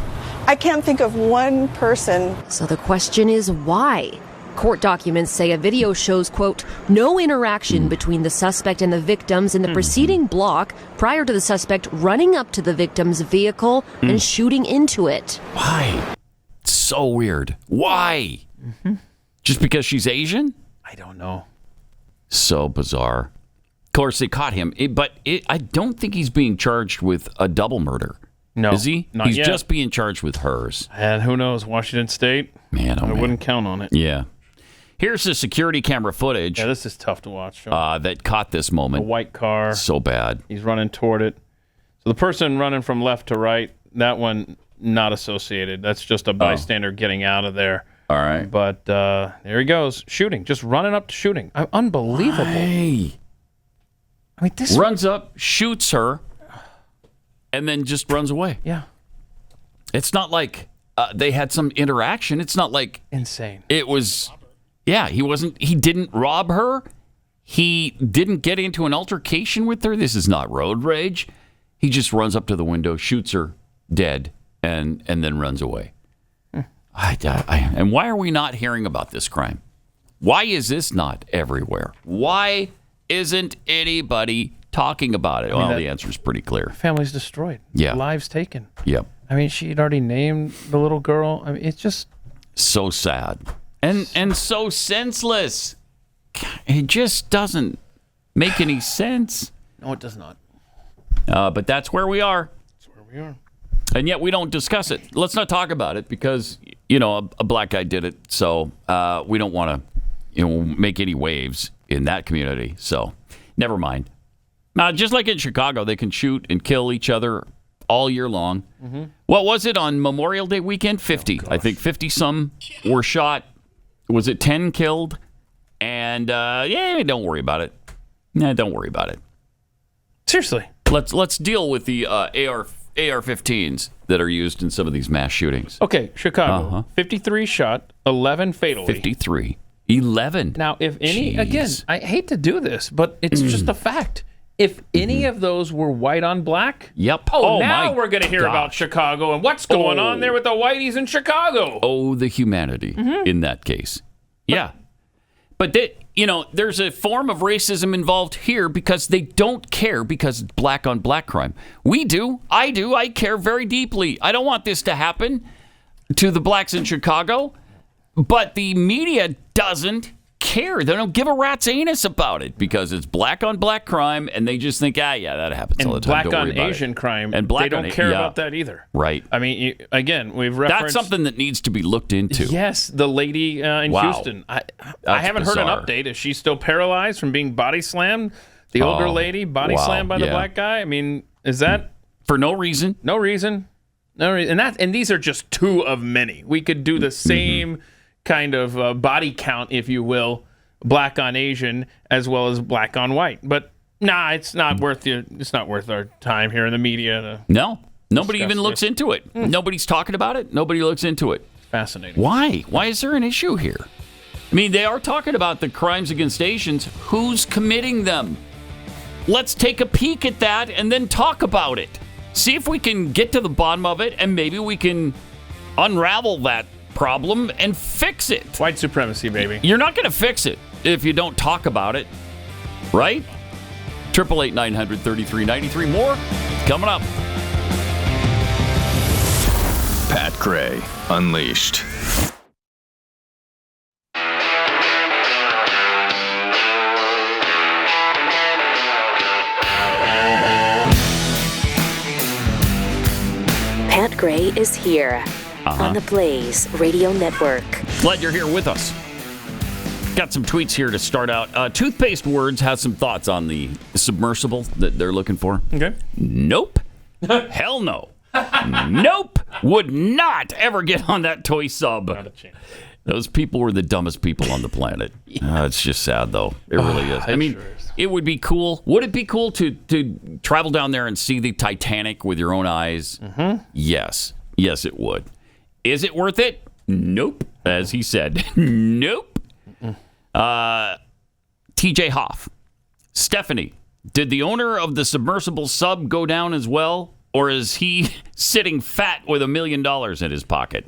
I can't think of one person. So the question is why? Court documents say a video shows, quote, no interaction between the suspect and the victims in the preceding block prior to the suspect running up to the victim's vehicle and shooting into it. Why? So weird. Why? Just because she's Asian? I don't know. So bizarre. Of course, they caught him, but I don't think he's being charged with a double murder. No, is he? not He's yet. just being charged with hers. And who knows? Washington State? Man, I wouldn't count on it. Yeah. Here's the security camera footage. Yeah, this is tough to watch. That caught this moment. A white car. So bad. He's running toward it. So the person running from left to right, that one not associated. That's just a bystander getting out of there. All right. But there he goes, shooting, just running up to shooting. Unbelievable. Hey. I mean, this runs up, shoots her, and then just runs away. Yeah. It's not like they had some interaction. It's not like insane. It was, he didn't rob her. He didn't get into an altercation with her. This is not road rage. He just runs up to the window, shoots her dead, and then runs away. And why are we not hearing about this crime? Why is this not everywhere? Why isn't anybody talking about it? Well, the answer is pretty clear. Family's destroyed. Yeah. Lives taken. Yep. I mean, she'd already named the little girl. I mean, it's just so sad and so senseless. It just doesn't make any sense. No, it does not. But that's where we are. That's where we are. And yet we don't discuss it. Let's not talk about it because, a black guy did it. So we don't want to, make any waves in that community. So never mind. Now, just like in Chicago, they can shoot and kill each other all year long. Mm-hmm. What was it on Memorial Day weekend? 50. I think 50 some were shot. Was it 10 killed? And don't worry about it. Nah, don't worry about it. Seriously. Let's deal with the AR-15s that are used in some of these mass shootings. Okay, Chicago, 53 shot, 11 fatally. 53. 11. Now, if any, again, I hate to do this, but it's just a fact. If any of those were white on black, yep. Now we're going to hear about Chicago and what's going on there with the whiteys in Chicago. Oh, the humanity in that case. But there's a form of racism involved here because they don't care because it's black on black crime. We do. I care very deeply. I don't want this to happen to the blacks in Chicago, but the media doesn't care. They don't give a rat's anus about it because it's black on black crime, and they just think, that happens all the time. Black on Asian crime, and black they don't care about that either. Right. I mean, again, we've referenced... That's something that needs to be looked into. Yes, the lady in Houston. I haven't heard an update. Is she still paralyzed from being body slammed? The older lady body slammed by the black guy? I mean, is that... For no reason? No reason. And these are just two of many. We could do the same... kind of body count, if you will, black on Asian as well as black on white. But it's not worth our time here in the media. No, nobody even looks into it. Nobody's talking about it. Nobody looks into it. Fascinating. Why? Why is there an issue here? I mean, they are talking about the crimes against Asians. Who's committing them? Let's take a peek at that and then talk about it. See if we can get to the bottom of it, and maybe we can unravel that problem and fix it. White supremacy, baby. You're not going to fix it if you don't talk about it, right? 888-900-3393. More coming up. Pat Gray Unleashed. Pat Gray is here on the Blaze Radio Network. Glad you're here with us. Got some tweets here to start out. Toothpaste Words has some thoughts on the submersible that they're looking for. Okay. Nope. Hell no. Nope. Would not ever get on that toy sub. Not a chance. Those people were the dumbest people on the planet. It's just sad, though. It really is. I mean, it would be cool. Would it be cool to travel down there and see the Titanic with your own eyes? Mm-hmm. Yes. Yes, it would. Is it worth it? Nope. As he said, nope. TJ Hoff. Stephanie, did the owner of the submersible sub go down as well? Or is he sitting fat with $1 million in his pocket?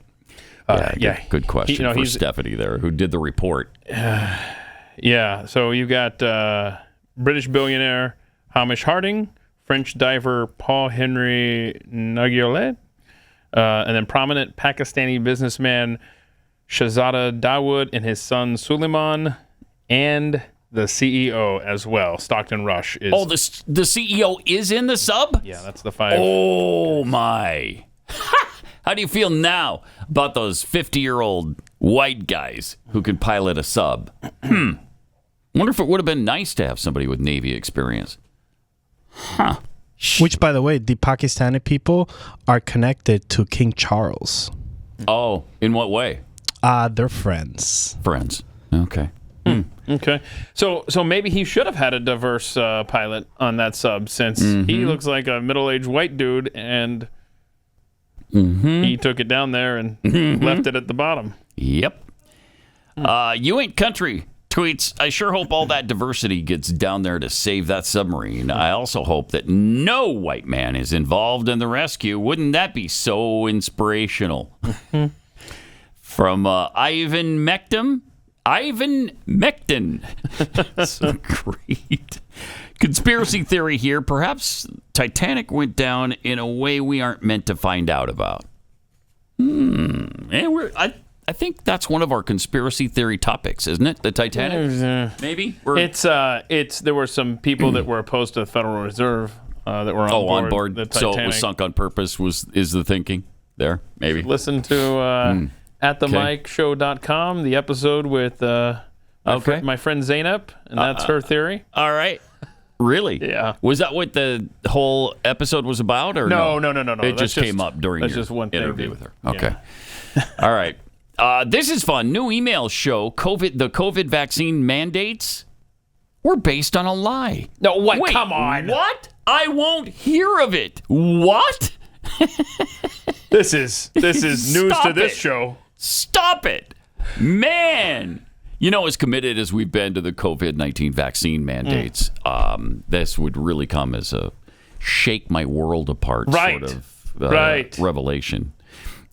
Good question for Stephanie there, who did the report. Yeah, so you got British billionaire Hamish Harding, French diver Paul-Henri Nagiolette, and then prominent Pakistani businessman Shahzada Dawood and his son Suleiman, and the CEO as well. Stockton Rush is... Oh, the CEO is in the sub? Yeah, that's the 5. Oh, my. How do you feel now about those 50-year-old white guys who can pilot a sub? Wonder if it would have been nice to have somebody with Navy experience. Huh. Which, by the way, the Pakistani people are connected to King Charles. Oh, in what way? They're friends. Friends. Okay. Okay. So maybe he should have had a diverse pilot on that sub, since he looks like a middle-aged white dude, and he took it down there and left it at the bottom. Yep. You Ain't Country tweets, I sure hope all that diversity gets down there to save that submarine. I also hope that no white man is involved in the rescue. Wouldn't that be so inspirational? From Ivan Mechton. So great. Conspiracy theory here. Perhaps Titanic went down in a way we aren't meant to find out about. I think that's one of our conspiracy theory topics, isn't it? The Titanic? Maybe? There were some people that were opposed to the Federal Reserve that were on board the Titanic. So it was sunk on purpose is the thinking there, maybe? Listen to atthemicshow.com, the episode with my friend Zainab, and that's her theory. All right. Really? Yeah. Was that what the whole episode was about? Or No. It just came up during your interview with her. Okay. Yeah. All right. This is fun. New emails show the COVID vaccine mandates were based on a lie. No, what? Wait, come on. What? I won't hear of it. What? This is news to this show. Stop it. Man. You know, as committed as we've been to the COVID-19 vaccine mandates, this would really come as a shake my world apart sort of revelation.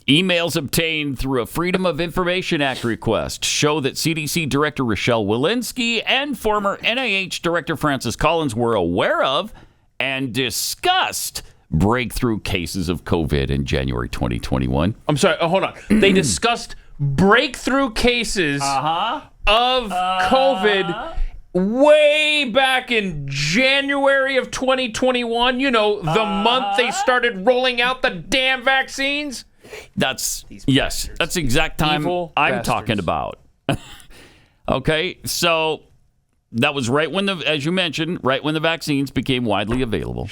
Emails obtained through a Freedom of Information Act request show that CDC Director Rochelle Walensky and former NIH Director Francis Collins were aware of and discussed breakthrough cases of COVID in January 2021. I'm sorry, hold on. They discussed breakthrough cases of COVID way back in January of 2021. You know, the month they started rolling out the damn vaccines. That's the exact time I'm talking about. Okay, so that was right when as you mentioned, right when the vaccines became widely available.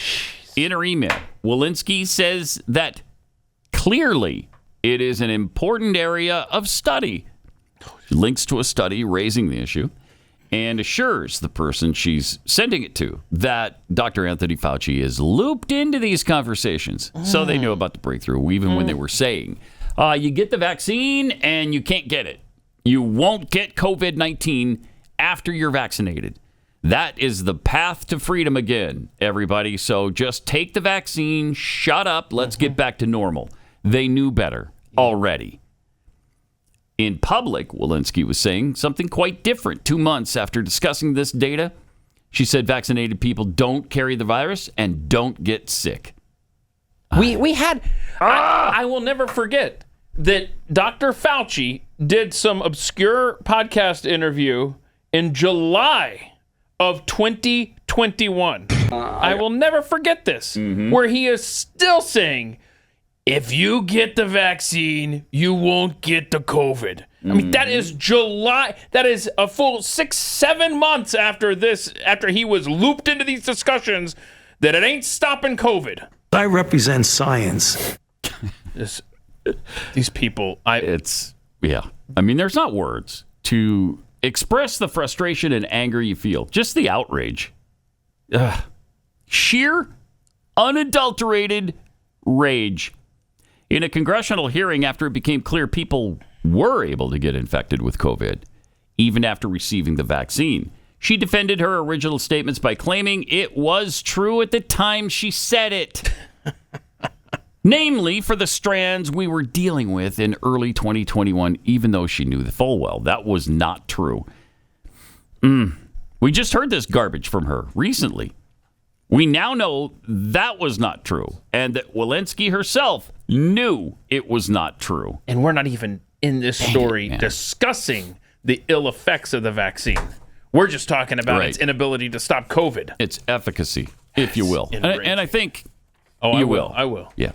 In her email, Walensky says that clearly it is an important area of study. She links to a study raising the issue and assures the person she's sending it to that Dr. Anthony Fauci is looped into these conversations. So they knew about the breakthrough even when they were saying, you get the vaccine and you can't get it. You won't get COVID-19 after you're vaccinated. That is the path to freedom again, everybody. So just take the vaccine, shut up, let's get back to normal. They knew better already. In public, Walensky was saying something quite different 2 months after discussing this data. She said vaccinated people don't carry the virus and don't get sick. We had... I will never forget that Dr. Fauci did some obscure podcast interview in July of 2021. I will never forget this, where he is still saying, if you get the vaccine, you won't get the COVID. I mean, that is July. That is a full 6-7 months after this, after he was looped into these discussions, that it ain't stopping COVID. I represent science. These people, I mean, there's not words to express the frustration and anger you feel. Just the outrage. Sheer, unadulterated rage. In a congressional hearing after it became clear people were able to get infected with COVID, even after receiving the vaccine, she defended her original statements by claiming it was true at the time she said it. namely for the strands we were dealing with in early 2021, even though she knew full well that was not true. We just heard this garbage from her recently. We now know that was not true, and that Walensky herself knew it was not true. And we're not even in this story discussing the ill effects of the vaccine. We're just talking about its inability to stop COVID. Its efficacy, if you will. And I think I will. Yeah.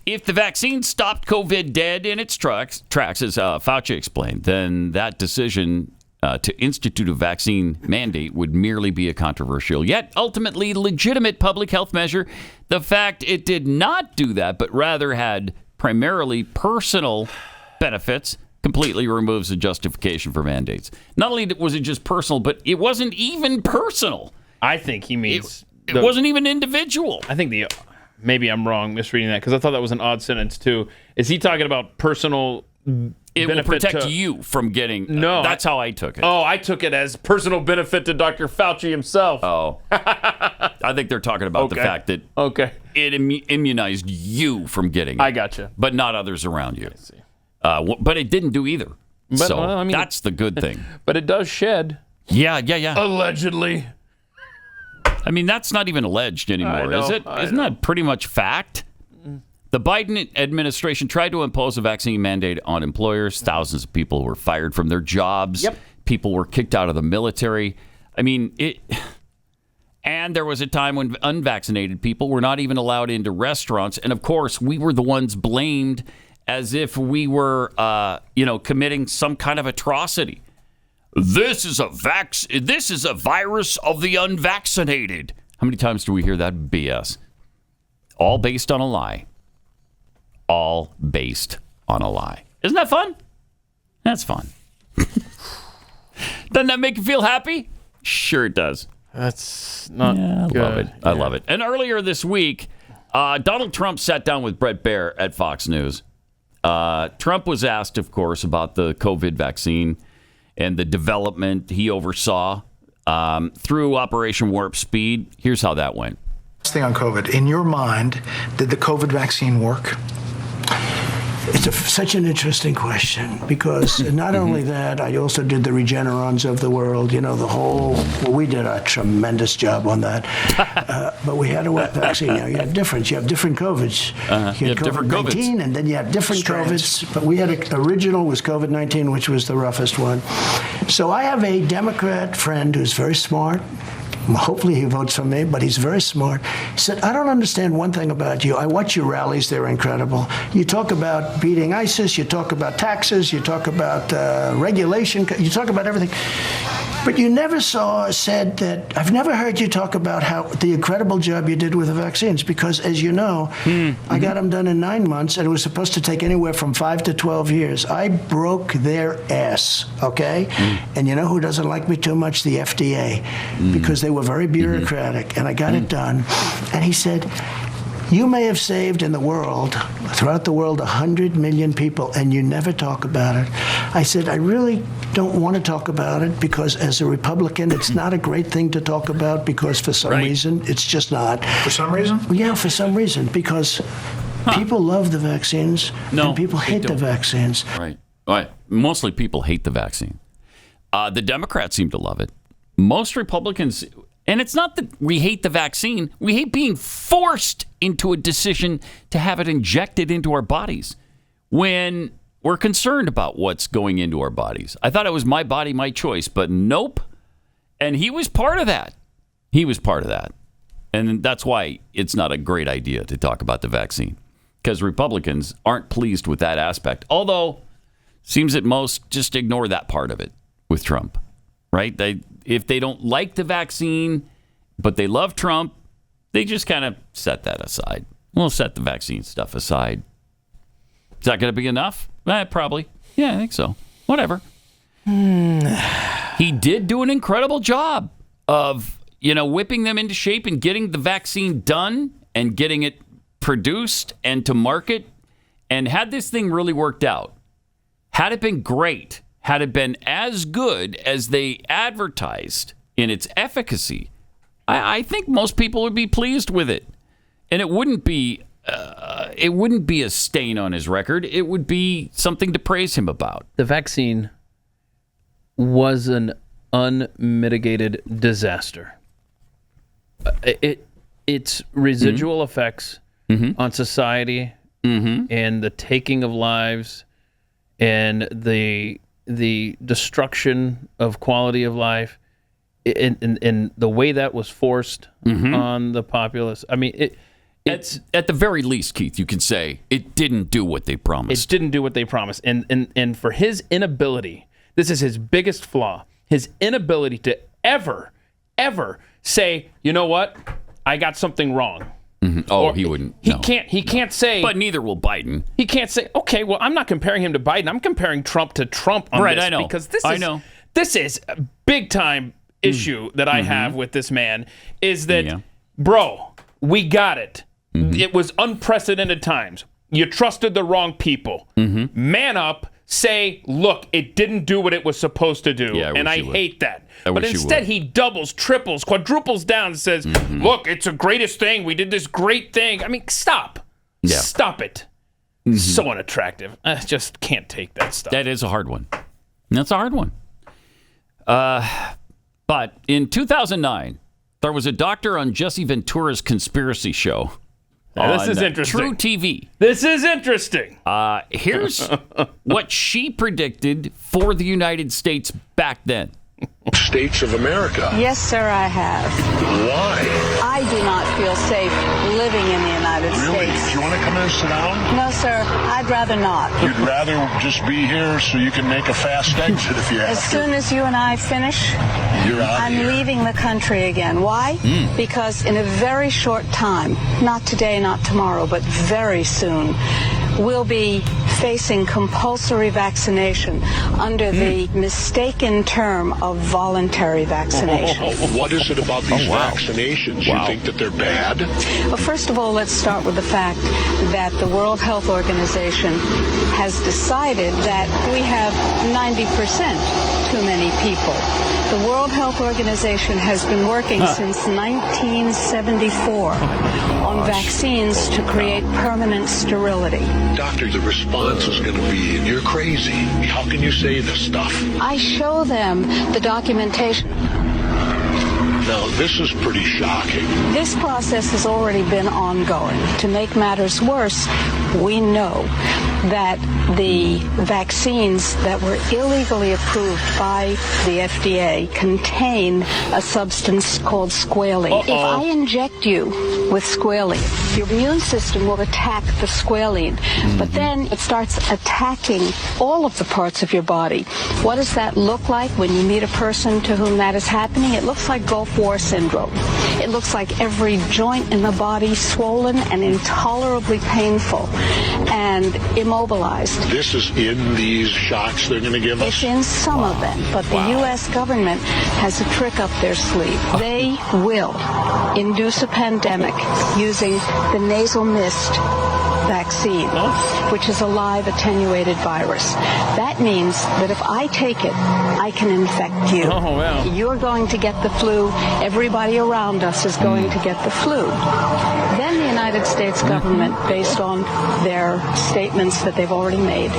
If the vaccine stopped COVID dead in its tracks, as Fauci explained, then that decision to institute a vaccine mandate would merely be a controversial, yet ultimately legitimate public health measure. The fact it did not do that, but rather had primarily personal benefits, completely removes the justification for mandates. Not only was it just personal, but it wasn't even personal. I think he means... It wasn't even individual. I think maybe I'm wrong misreading that, because I thought that was an odd sentence too. Is he talking about personal... It will protect you from getting... No. That's how I took it. Oh, I took it as personal benefit to Dr. Fauci himself. Oh. I think they're talking about the fact that it immunized you from getting it. I gotcha. But not others around you. I see. But it didn't do either. But, that's the good thing. But it does shed. Yeah. Allegedly. I mean, that's not even alleged anymore, is it? Isn't that pretty much fact? The Biden administration tried to impose a vaccine mandate on employers. Thousands of people were fired from their jobs. Yep. People were kicked out of the military. I mean, and there was a time when unvaccinated people were not even allowed into restaurants. And of course, we were the ones blamed as if we were, committing some kind of atrocity. This is a virus of the unvaccinated. How many times do we hear that BS? All based on a lie. All based on a lie. Isn't that fun? That's fun. Doesn't that make you feel happy? Sure it does. That's not good. I love it. I love it. And earlier this week, Donald Trump sat down with Boebert at Fox News. Trump was asked, of course, about the COVID vaccine and the development he oversaw through Operation Warp Speed. Here's how that went. Thing on COVID. In your mind, did the COVID vaccine work? It's such an interesting question because not only that, I also did the Regenerons of the world, we did a tremendous job on that. But we had a vaccine. You have different COVIDs. You have different COVID-19 and then you have different COVIDs. But we had original was COVID-19, which was the roughest one. So I have a Democrat friend who's very smart. Hopefully he votes for me, but he's very smart. He said, I don't understand one thing about you. I watch your rallies. They're incredible. You talk about beating ISIS. You talk about taxes. You talk about regulation. You talk about everything. But you never said that. I've never heard you talk about how the incredible job you did with the vaccines, because as you know, I got them done in 9 months, and it was supposed to take anywhere from 5 to 12 years. I broke their ass, okay? And you know who doesn't like me too much? The FDA, because they were very bureaucratic, and I got it done. And he said, you may have saved in the world, throughout the world, 100 million people, and you never talk about it. I said, I really don't want to talk about it because as a Republican, it's not a great thing to talk about because for some reason, it's just not. For some reason? Yeah, for some reason, because people love the vaccines and people hate the vaccines. Right. Mostly people hate the vaccine. The Democrats seem to love it. Most Republicans... And it's not that we hate the vaccine. We hate being forced into a decision to have it injected into our bodies when we're concerned about what's going into our bodies. I thought it was my body, my choice, but nope. And he was part of that. And that's why it's not a great idea to talk about the vaccine, because Republicans aren't pleased with that aspect. Although, seems that most just ignore that part of it with Trump, right? If they don't like the vaccine, but they love Trump, they just kind of set that aside. We'll set the vaccine stuff aside. Is that going to be enough? Probably. Yeah, I think so. Whatever. He did do an incredible job of, whipping them into shape and getting the vaccine done and getting it produced and to market. And had this thing really worked out, had it been great, had it been as good as they advertised in its efficacy, I think most people would be pleased with it. And it wouldn't be it wouldn't be a stain on his record. It would be something to praise him about. The vaccine was an unmitigated disaster. Its residual effects on society and the taking of lives and the destruction of quality of life and the way that was forced on the populace. I mean, it's at the very least, Keith, you can say it didn't do what they promised. It didn't do what they promised. And for his inability, this is his biggest flaw, his inability to ever say, you know what, I got something wrong. Oh, he wouldn't. He can't say. But neither will Biden. He can't say, okay, well, I'm not comparing him to Biden. I'm comparing Trump to Trump on this. I know. Because this is a big time issue that I have with this man is that, bro, we got it. It was unprecedented times. You trusted the wrong people. Man up. Say, look, it didn't do what it was supposed to do, and I hate that. But instead, he doubles, triples, quadruples down and says, look, it's the greatest thing. We did this great thing. I mean, stop. Yeah. Stop it. So unattractive. I just can't take that stuff. That is a hard one. That's a hard one. But in 2009, there was a doctor on Jesse Ventura's conspiracy show. This is interesting. True TV. This is interesting. Here's what she predicted for the United States back then. States of America. Yes, sir, I have. Why? I do not feel safe living in the United Really? States. Do you want to come in and sit down? No, sir, I'd rather not. You'd rather just be here so you can make a fast exit if you have As soon as you and I finish, You're out I'm here. leaving the country again. Why? Because in a very short time, not today, not tomorrow, but very soon, we'll be facing compulsory vaccination under the mistaken term of voluntary vaccination. What is it about these vaccinations? You think that they're bad? Well, first of all, let's start with the fact that the World Health Organization has decided that we have 90% too many people. The World Health Organization has been working since 1974 on vaccines to create permanent sterility. Doctor, the response is going to be, you're crazy. How can you say this stuff? I show them the documentation. Now, this is pretty shocking. This process has already been ongoing. To make matters worse, we know that the vaccines that were illegally approved by the FDA contain a substance called squalene. If I inject you with squalene, your immune system will attack the squalene, but then it starts attacking all of the parts of your body. What does that look like when you meet a person to whom that is happening? It looks like Gulf War syndrome. It looks like every joint in the body swollen and intolerably painful and immobilized. This is in these shots they're going to give us? It's in some of them, but the U.S. government has a trick up their sleeve. They will induce a pandemic using the nasal mist vaccine, which is a live attenuated virus. That means that if I take it, I can infect you. You're going to get the flu. Everybody around us is going to get the flu. Then the United States government, based on their statements that they've already made,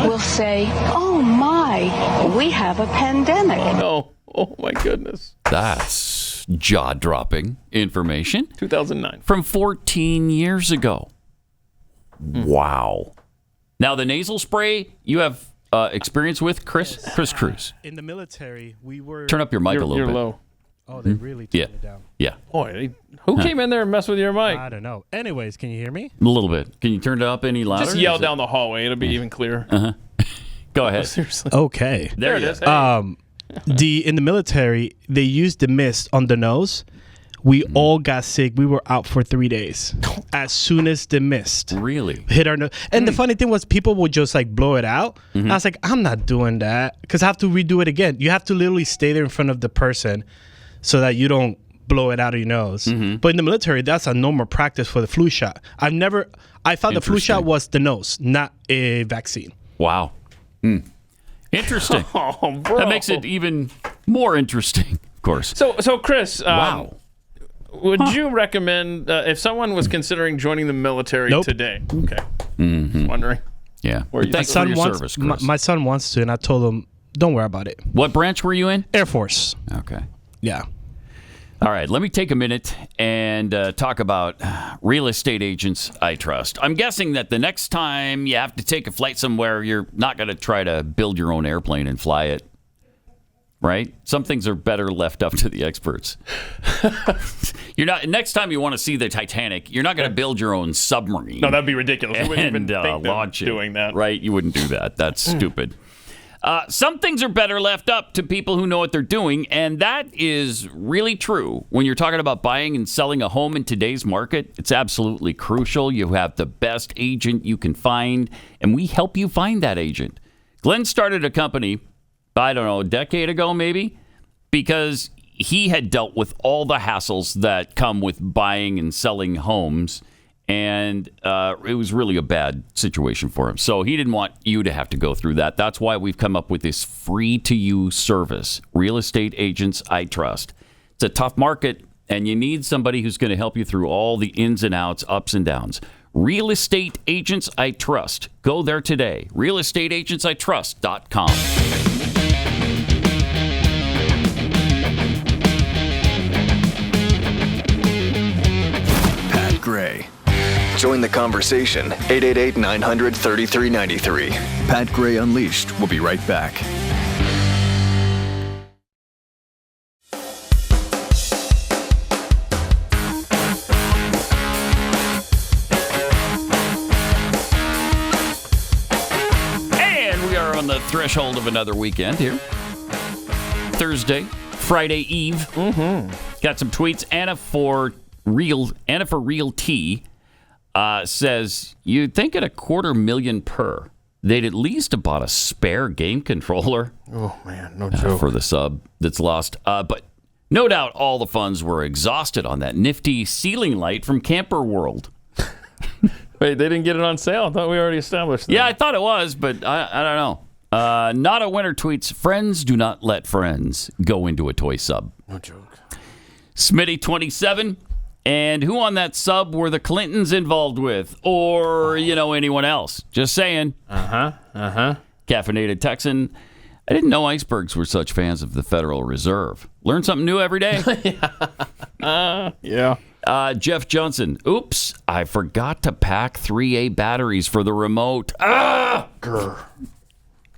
will say, oh my, we have a pandemic. Oh my goodness. That's jaw-dropping information. 2009. From 14 years ago. Wow. Now, the nasal spray you have experience with, Chris Cruz. In the military, we were... Turn up your mic a little bit. You're low. Oh, they really turned it down. Yeah. Boy, who came in there and messed with your mic? I don't know. Anyways, can you hear me? A little bit. Can you turn it up any louder? Just yell down the hallway. It'll be even clearer. Go ahead. Seriously. Okay. There it is. Hey. In the military, they used the mist on the nose. We all got sick. We were out for 3 days. As soon as the mist hit our nose. And the funny thing was people would just like blow it out. I was like, I'm not doing that because I have to redo it again. You have to literally stay there in front of the person so that you don't blow it out of your nose. But in the military, that's a normal practice for the flu shot. I thought the flu shot was the nose, not a vaccine. Wow. Interesting. Oh, bro. That makes it even more interesting, of course. So Chris, wow. Would you recommend if someone was considering joining the military today? Okay. Just wondering. Yeah. Thanks for your service, Chris. My son wants to, and I told him, don't worry about it. What branch were you in? Air Force. Okay. Yeah. All right, let me take a minute and talk about real estate agents I trust. I'm guessing that the next time you have to take a flight somewhere, you're not going to try to build your own airplane and fly it, right? Some things are better left up to the experts. You're not. Next time you want to see the Titanic, you're not going to build your own submarine. No, that'd be ridiculous. You wouldn't even think launch of doing that. Right? You wouldn't do that. That's stupid. Some things are better left up to people who know what they're doing, and that is really true. When you're talking about buying and selling a home in today's market, it's absolutely crucial. You have the best agent you can find, and we help you find that agent. Glenn started a company, I don't know, a decade ago maybe, because he had dealt with all the hassles that come with buying and selling homes, and it was really a bad situation for him. So he didn't want you to have to go through that. That's why we've come up with this free-to-use service, Real Estate Agents I Trust. It's a tough market, and you need somebody who's going to help you through all the ins and outs, ups and downs. Real Estate Agents I Trust. Go there today. realestateagentsitrust.com. Pat Gray. Join the conversation. 888-900-3393. Pat Gray Unleashed. We'll be right back. And we are on the threshold of another weekend here. Thursday, Friday Eve. Got some tweets. Anna for Real T says, you'd think at $250,000 per, they'd at least have bought a spare game controller. Oh, man, no joke. For the sub that's lost. But no doubt all the funds were exhausted on that nifty ceiling light from Camper World. Wait, they didn't get it on sale? I thought we already established that. Yeah, I thought it was, but I don't know. Not a winner tweets, friends do not let friends go into a toy sub. No joke. Smitty27, and who on that sub were the Clintons involved with? Or, anyone else? Just saying. Caffeinated Texan, I didn't know icebergs were such fans of the Federal Reserve. Learn something new every day. Yeah. Jeff Johnson, oops, I forgot to pack 3A batteries for the remote.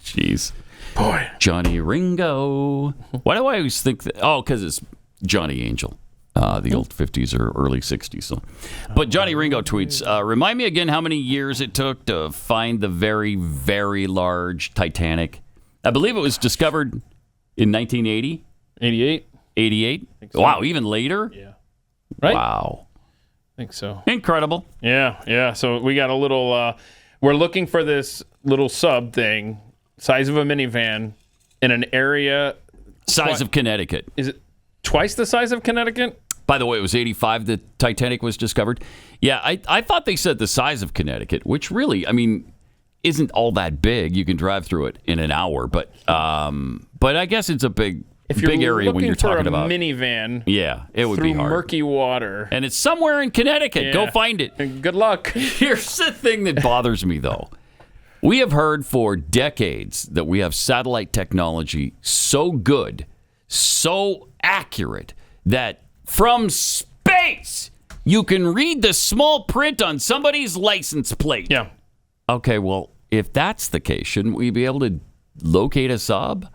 Jeez. Boy. Johnny Ringo. Why do I always think that? Oh, because it's Johnny Angel. The old 50s or early 60s. So. But Johnny Ringo tweets, remind me again how many years it took to find the very, very large Titanic. I believe it was discovered in 1980. 88? 88? So. Wow, even later? Yeah. Right? Wow. I think so. Incredible. Yeah. So we got a little, we're looking for this little sub thing, size of a minivan, in an area. Size of Connecticut. Is it twice the size of Connecticut? By the way, it was 85 the Titanic was discovered. Yeah, I thought they said the size of Connecticut, which really, isn't all that big. You can drive through it in an hour, but I guess it's a big area when you're talking about minivan. Yeah, it would be hard. Through murky water. And it's somewhere in Connecticut. Yeah. Go find it. And good luck. Here's the thing that bothers me, though. We have heard for decades that we have satellite technology so good, so accurate, that from space you can read the small print on somebody's license plate. Yeah. Okay, well, if that's the case, shouldn't we be able to locate a sub?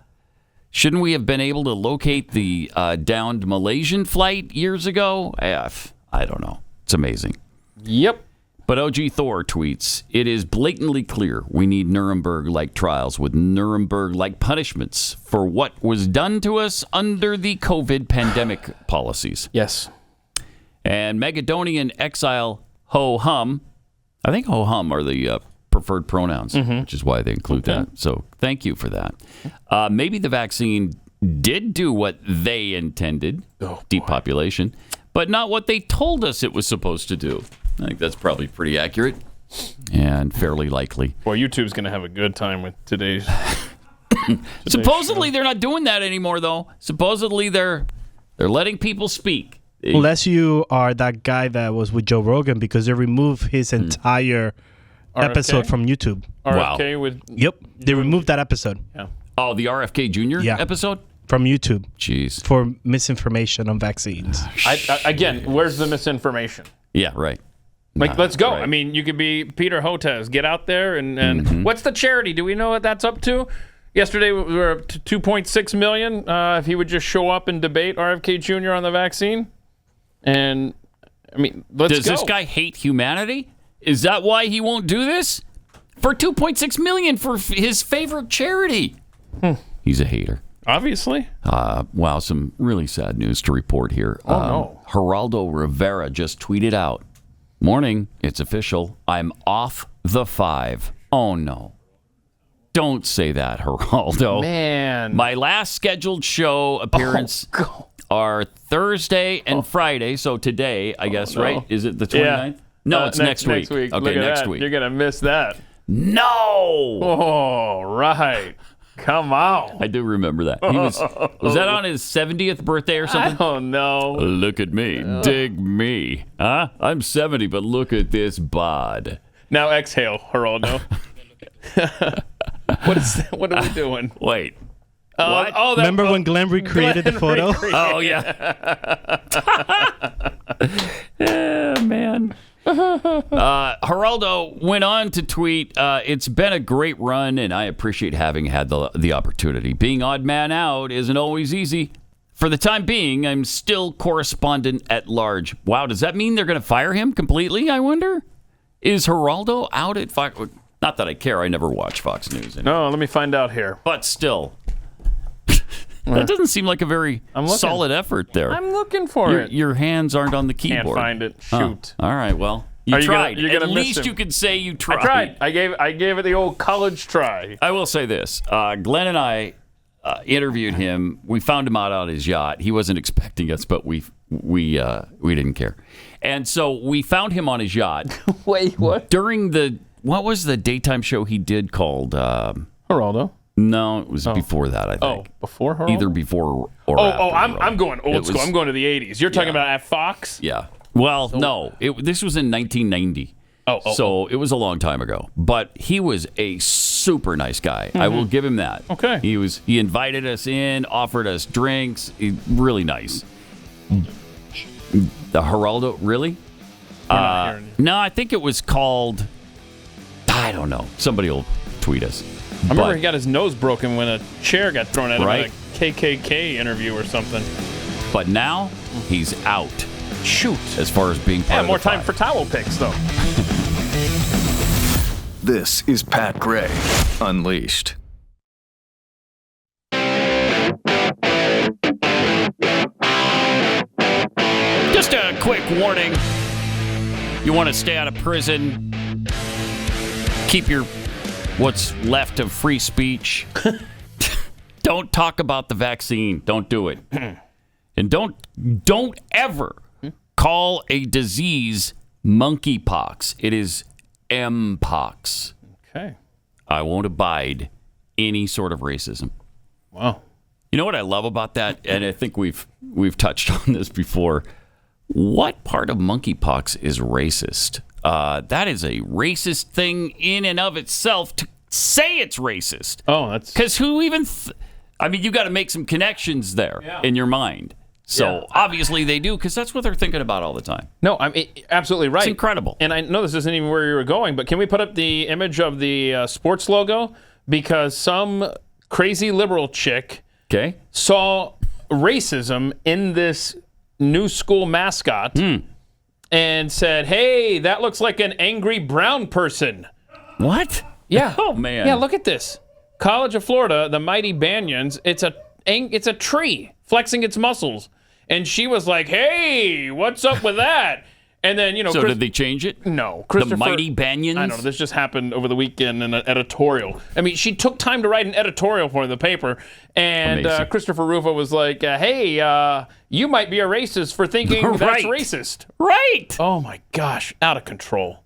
Shouldn't we have been able to locate the downed Malaysian flight years ago? I don't know. It's amazing. Yep. But OG Thor tweets, it is blatantly clear we need Nuremberg-like trials with Nuremberg-like punishments for what was done to us under the COVID pandemic policies. Yes. And Magadonian exile ho-hum. I think ho-hum are the preferred pronouns, which is why they include that. So thank you for that. Maybe the vaccine did do what they intended, depopulation, but not what they told us it was supposed to do. I think that's probably pretty accurate and fairly likely. Boy, YouTube's going to have a good time with today's Supposedly they're not doing that anymore, though. Supposedly they're letting people speak. Unless you are that guy that was with Joe Rogan, because they removed his entire episode from YouTube. RFK with... Yep, they removed that episode. Yeah. Oh, the RFK Jr. episode? From YouTube. Jeez. For misinformation on vaccines. Again, where's the misinformation? Yeah, right. Let's go. Right. I mean, you could be Peter Hotez. Get out there and what's the charity? Do we know what that's up to? Yesterday we were up to 2.6 million. If he would just show up and debate RFK Jr. on the vaccine, and I mean, let's go. Does this guy hate humanity? Is that why he won't do this? For 2.6 million for his favorite charity. He's a hater. Obviously. Wow, some really sad news to report here. No. Geraldo Rivera just tweeted out, "Morning, it's official. I'm off the 5. Oh, no. Don't say that, Geraldo. Man. My last scheduled show appearance are Thursday and Friday. So today, I guess, right? Is it the 29th? Yeah. No, it's next week. Okay, Look at next that. week. You're going to miss that. No! Oh, right. Come on. I do remember that. He was that on his 70th birthday or something? I don't know. Look at me. Dig me. Huh? I'm 70, but look at this bod. Now exhale, Geraldo. What is that? What are we doing? Wait. What? Remember when Glenn recreated the photo? Oh, yeah. Yeah, man. Geraldo went on to tweet, "It's been a great run, and I appreciate having had the opportunity. Being odd man out isn't always easy. For the time being, I'm still correspondent at large." Wow, does that mean they're going to fire him completely, I wonder? Is Geraldo out at Fox? Not that I care. I never watch Fox News anymore. No, let me find out here. But still, that doesn't seem like a very solid effort there. I'm looking for it. Your hands aren't on the keyboard. Can't find it. Shoot. All right, well, you tried. You're gonna At miss least him. you could say you tried. I tried. I gave it the old college try. I will say this. Glenn and I interviewed him. We found him out on his yacht. He wasn't expecting us, but we didn't care. And so we found him on his yacht. Wait, what? During what was the daytime show he did called? Geraldo? No, it was before that, I think. Oh, before Geraldo? Either before or after. I'm going old school. I'm going to the 80s. You're talking about at Fox? Yeah. Well, no. This was in 1990. So it was a long time ago. But he was a super nice guy. I will give him that. Okay. He invited us in, offered us drinks. Really nice. The Geraldo, really? No, I think it was called, I don't know. Somebody will tweet us. I remember he got his nose broken when a chair got thrown at him at a KKK interview or something. But now he's out. Shoot. As far as being part of more the time five. for towel picks, though. This is Pat Gray Unleashed. Just a quick warning. You want to stay out of prison, keep your what's left of free speech. Don't talk about the vaccine. Don't do it. And don't ever call a disease monkeypox. It is Mpox. Okay. I won't abide any sort of racism. Wow. You know what I love about that? And I think we've touched on this before. What part of monkeypox is racist? That is a racist thing in and of itself to say it's racist. Oh, that's... Because who even... you got to make some connections there in your mind. So obviously they do, because that's what they're thinking about all the time. No, absolutely right. It's incredible. And I know this isn't even where you were going, but can we put up the image of the sports logo? Because some crazy liberal chick saw racism in this new school mascot and said, "Hey, that looks like an angry brown person." What? Yeah. Oh, man. Yeah, look at this. College of Florida, the mighty Banyans, it's a tree flexing its muscles. And she was like, "Hey, what's up with that?" And then, So did they change it? No. The mighty Banyans? I know. This just happened over the weekend in an editorial. She took time to write an editorial for the paper. And Christopher Rufo was like, "Hey, you might be a racist for thinking that's racist." Right. Oh, my gosh. Out of control.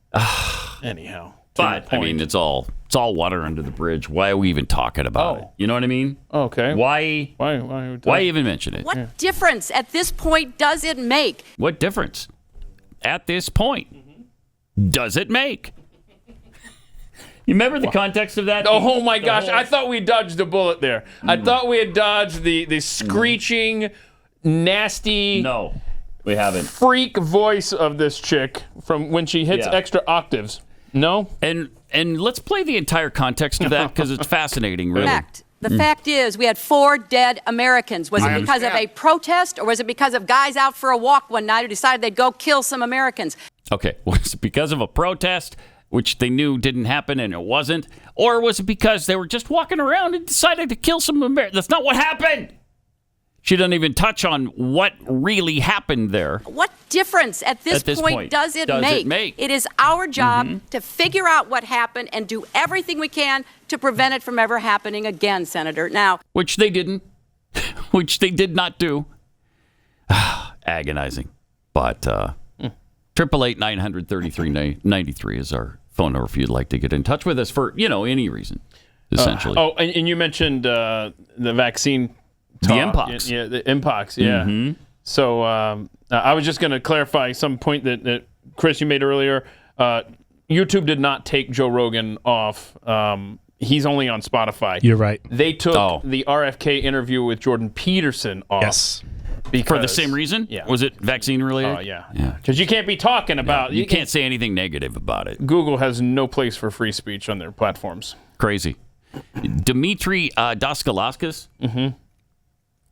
Anyhow. But I mean, it's all water under the bridge. Why are we even talking about it? You know what I mean? Okay. Why even mention it? What difference at this point does it make? What difference at this point does it make? You remember the context of that? Oh my gosh! I thought we dodged a bullet there. I thought we had dodged the screeching, nasty. No, we haven't. Freak voice of this chick from when she hits extra octaves. No, and let's play the entire context of that because it's fascinating. Really. The fact is, we had 4 dead Americans. Was it because of a protest, or was it because of guys out for a walk one night who decided they'd go kill some Americans? Okay, was it because of a protest, which they knew didn't happen and it wasn't? Or was it because they were just walking around and decided to kill some Americans? That's not what happened. She doesn't even touch on what really happened there. What difference at this point does it make? It is our job to figure out what happened and do everything we can to prevent it from ever happening again, Senator. Now, which they didn't. Which they did not do. Agonizing. But 888-900-3393 is our phone number if you'd like to get in touch with us for, any reason, essentially. And you mentioned the vaccine talk. The Mpox. Yeah, the Mpox, yeah. Mm-hmm. So I was just going to clarify some point that Chris, you made earlier. YouTube did not take Joe Rogan off. He's only on Spotify. You're right. They took the RFK interview with Jordan Peterson off. Yes. For the same reason? Yeah. Was it vaccine related? Oh, yeah. Because you can't be talking about... You can't say anything negative about it. Google has no place for free speech on their platforms. Crazy. Dmitry Doskalaskis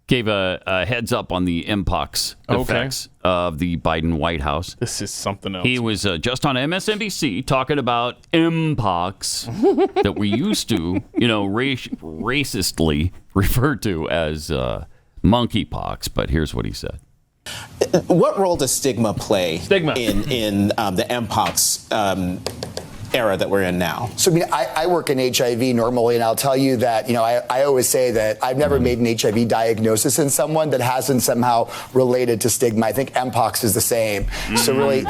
gave a heads up on the Mpox effects of the Biden White House. This is something else. He was just on MSNBC talking about Mpox that we used to, racistly refer to as monkeypox. But here's what he said. What role does stigma play in the Mpox era that we're in now? So, I work in HIV normally, and I'll tell you that, I always say that I've never made an HIV diagnosis in someone that hasn't somehow related to stigma. I think Mpox is the same. So really,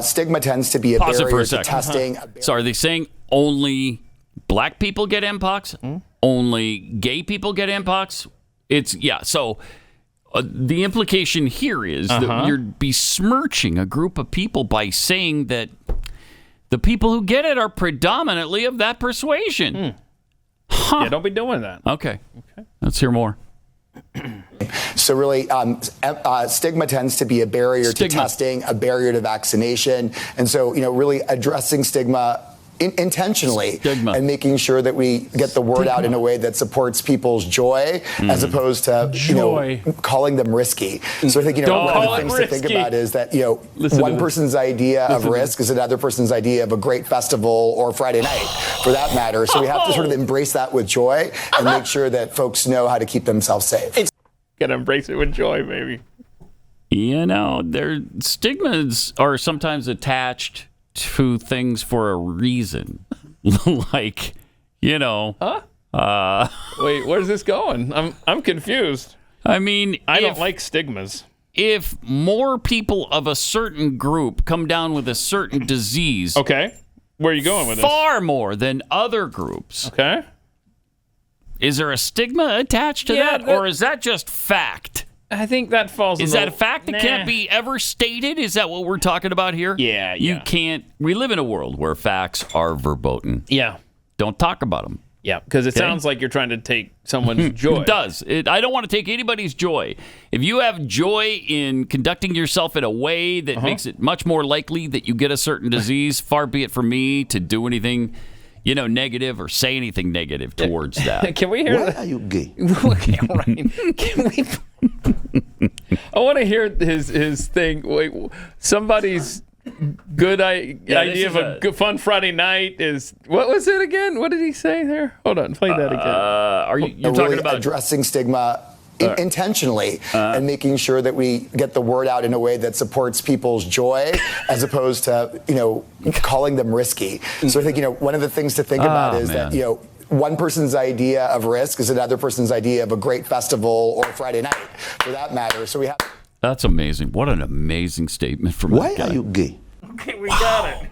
stigma tends to be a barrier to testing. So are they saying only black people get Mpox? Only gay people get Mpox? So the implication here is that you're besmirching a group of people by saying that the people who get it are predominantly of that persuasion. Yeah, don't be doing that. Okay. Let's hear more. So really, stigma tends to be a barrier to testing, a barrier to vaccination. And so, really addressing stigma intentionally and making sure that we get the word out in a way that supports people's joy as opposed to calling them risky. So I think one of the things to think about is that one person's idea of risk is another person's idea of a great festival or Friday night for that matter. So we have to sort of embrace that with joy and make sure that folks know how to keep themselves safe. Gotta embrace it with joy, baby. Their stigmas are sometimes attached to things for a reason. Like, Wait, where's this going? I'm confused. I mean, I don't like stigmas. If more people of a certain group come down with a certain disease... Okay. Where are you going with this? Far more than other groups. Okay. Is there a stigma attached to that? Or is that just fact? I think that falls. Is that a fact that can't be ever stated? Is that what we're talking about here? Yeah. You can't. We live in a world where facts are verboten. Yeah. Don't talk about them. Yeah, because it sounds like you're trying to take someone's joy. It does. I don't want to take anybody's joy. If you have joy in conducting yourself in a way that makes it much more likely that you get a certain disease, far be it from me to do anything, negative or say anything negative towards that. Can we hear that? Why are you gay? Okay, right. Can we? I want to hear his thing. Wait, somebody's good idea of a good fun Friday night is what was it again? What did he say there? Hold on, play that again. Are you're talking about addressing stigma intentionally and making sure that we get the word out in a way that supports people's joy as opposed to calling them risky. So I think one of the things to think about is that one person's idea of risk is another person's idea of a great festival or Friday night for that matter. So we have. That's amazing. What an amazing statement from Why that guy. are you gay? Okay, we got it.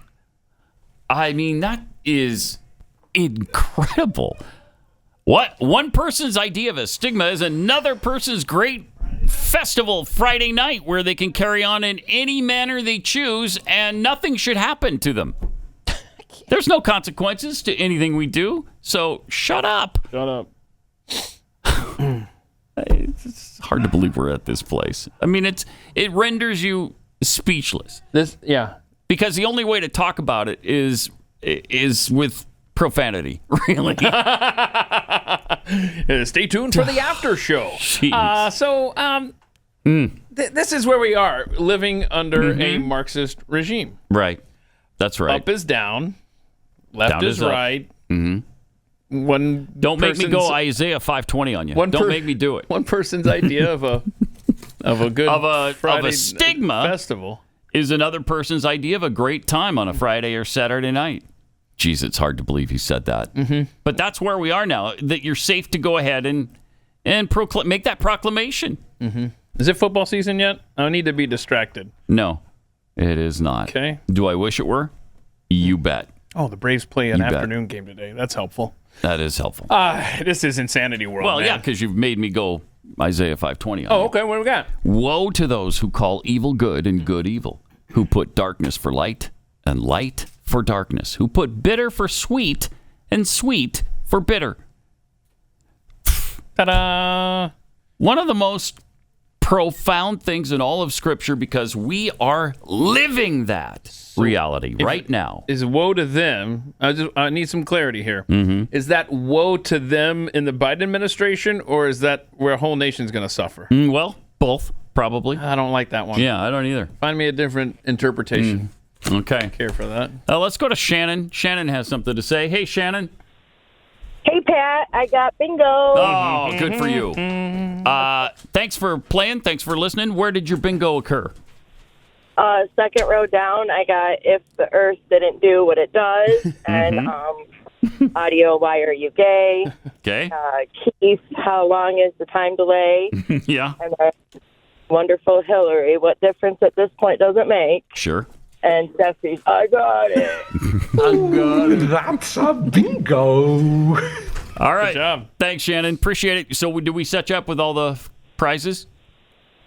I mean, that is incredible. What? One person's idea of a stigma is another person's great festival Friday night where they can carry on in any manner they choose and nothing should happen to them. There's no consequences to anything we do, so shut up. Shut up. It's hard to believe we're at this place. I mean, it renders you speechless. Because the only way to talk about it is with profanity, really. Stay tuned for the after show. This is where we are, living under a Marxist regime. Right. That's right. Up is down, left Down is is up. right. Don't make me go Isaiah 5:20 on you. Don't make me do it. One person's idea of a good Friday stigma festival is another person's idea of a great time on a Friday or Saturday night. Jeez, it's hard to believe he said that. But that's where we are now, that you're safe to go ahead and make that proclamation. Is it football season yet? I need to be distracted. No, it is not. Okay. Do I wish it were? You bet. Oh, the Braves play an afternoon game today. That's helpful. That is helpful. This is insanity world. Well, man. yeah, because you've made me go Isaiah 5:20 on Oh, you. okay. What do we got? Woe to those who call evil good and good evil, who put darkness for light and light for darkness, who put bitter for sweet and sweet for bitter. Ta-da! One of the most profound things in all of Scripture, because we are living that reality right now. Is woe to them? I need some clarity here. Is that woe to them in the Biden administration, or is that where a whole nation's going to suffer? Well, both, probably. I don't like that one. Yeah, I don't either. Find me a different interpretation. Okay. I don't care for that. Let's go to Shannon. Shannon has something to say. Hey, Shannon. Hey, Pat, I got bingo. Oh, good for you. Thanks for playing. Thanks for listening. Where did your bingo occur? Second row down, I got If the Earth Didn't Do What It Does, and audio, Why Are You Gay? Okay. Keith, How Long Is the Time Delay? Yeah. And wonderful Hillary, What Difference at This Point Does It Make? Sure. And Steffi's, I got it. I got it. That's a bingo. All right. Good job. Thanks, Shannon. Appreciate it. So, did we set you up with all the prizes?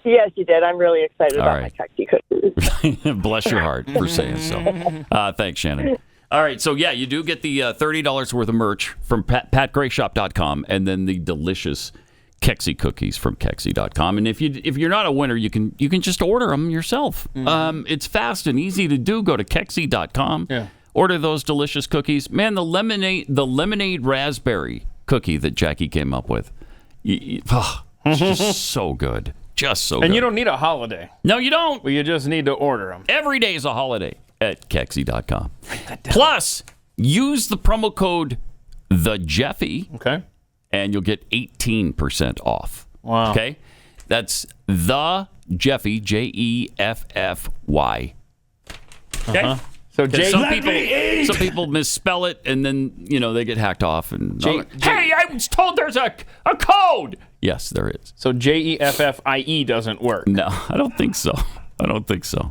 Yes, you did. I'm really excited All about right. my Kexi cookies. Bless your heart for saying so. Thanks, Shannon. All right. So, yeah, you do get the $30 worth of merch from patgrayshop.com, and then the delicious Kexi cookies from Kexi.com. And if you're not a winner, you can just order them yourself. It's fast and easy to do. Go to Kexi.com. Yeah. Order those delicious cookies. Man, the lemonade raspberry cookie that Jackie came up with. It's just so good. Just so good. And you don't need a holiday. No, you don't. Well, you just need to order them. Every day is a holiday at Kexi.com. Plus, use the promo code TheJeffy. Okay. And you'll get 18% off. Wow. Okay? That's the Jeffy, Jeffy. Okay? So some people misspell it, and then they get hacked off. And hey, I was told there's a code. Yes, there is. So JEFFIE doesn't work. No, I don't think so.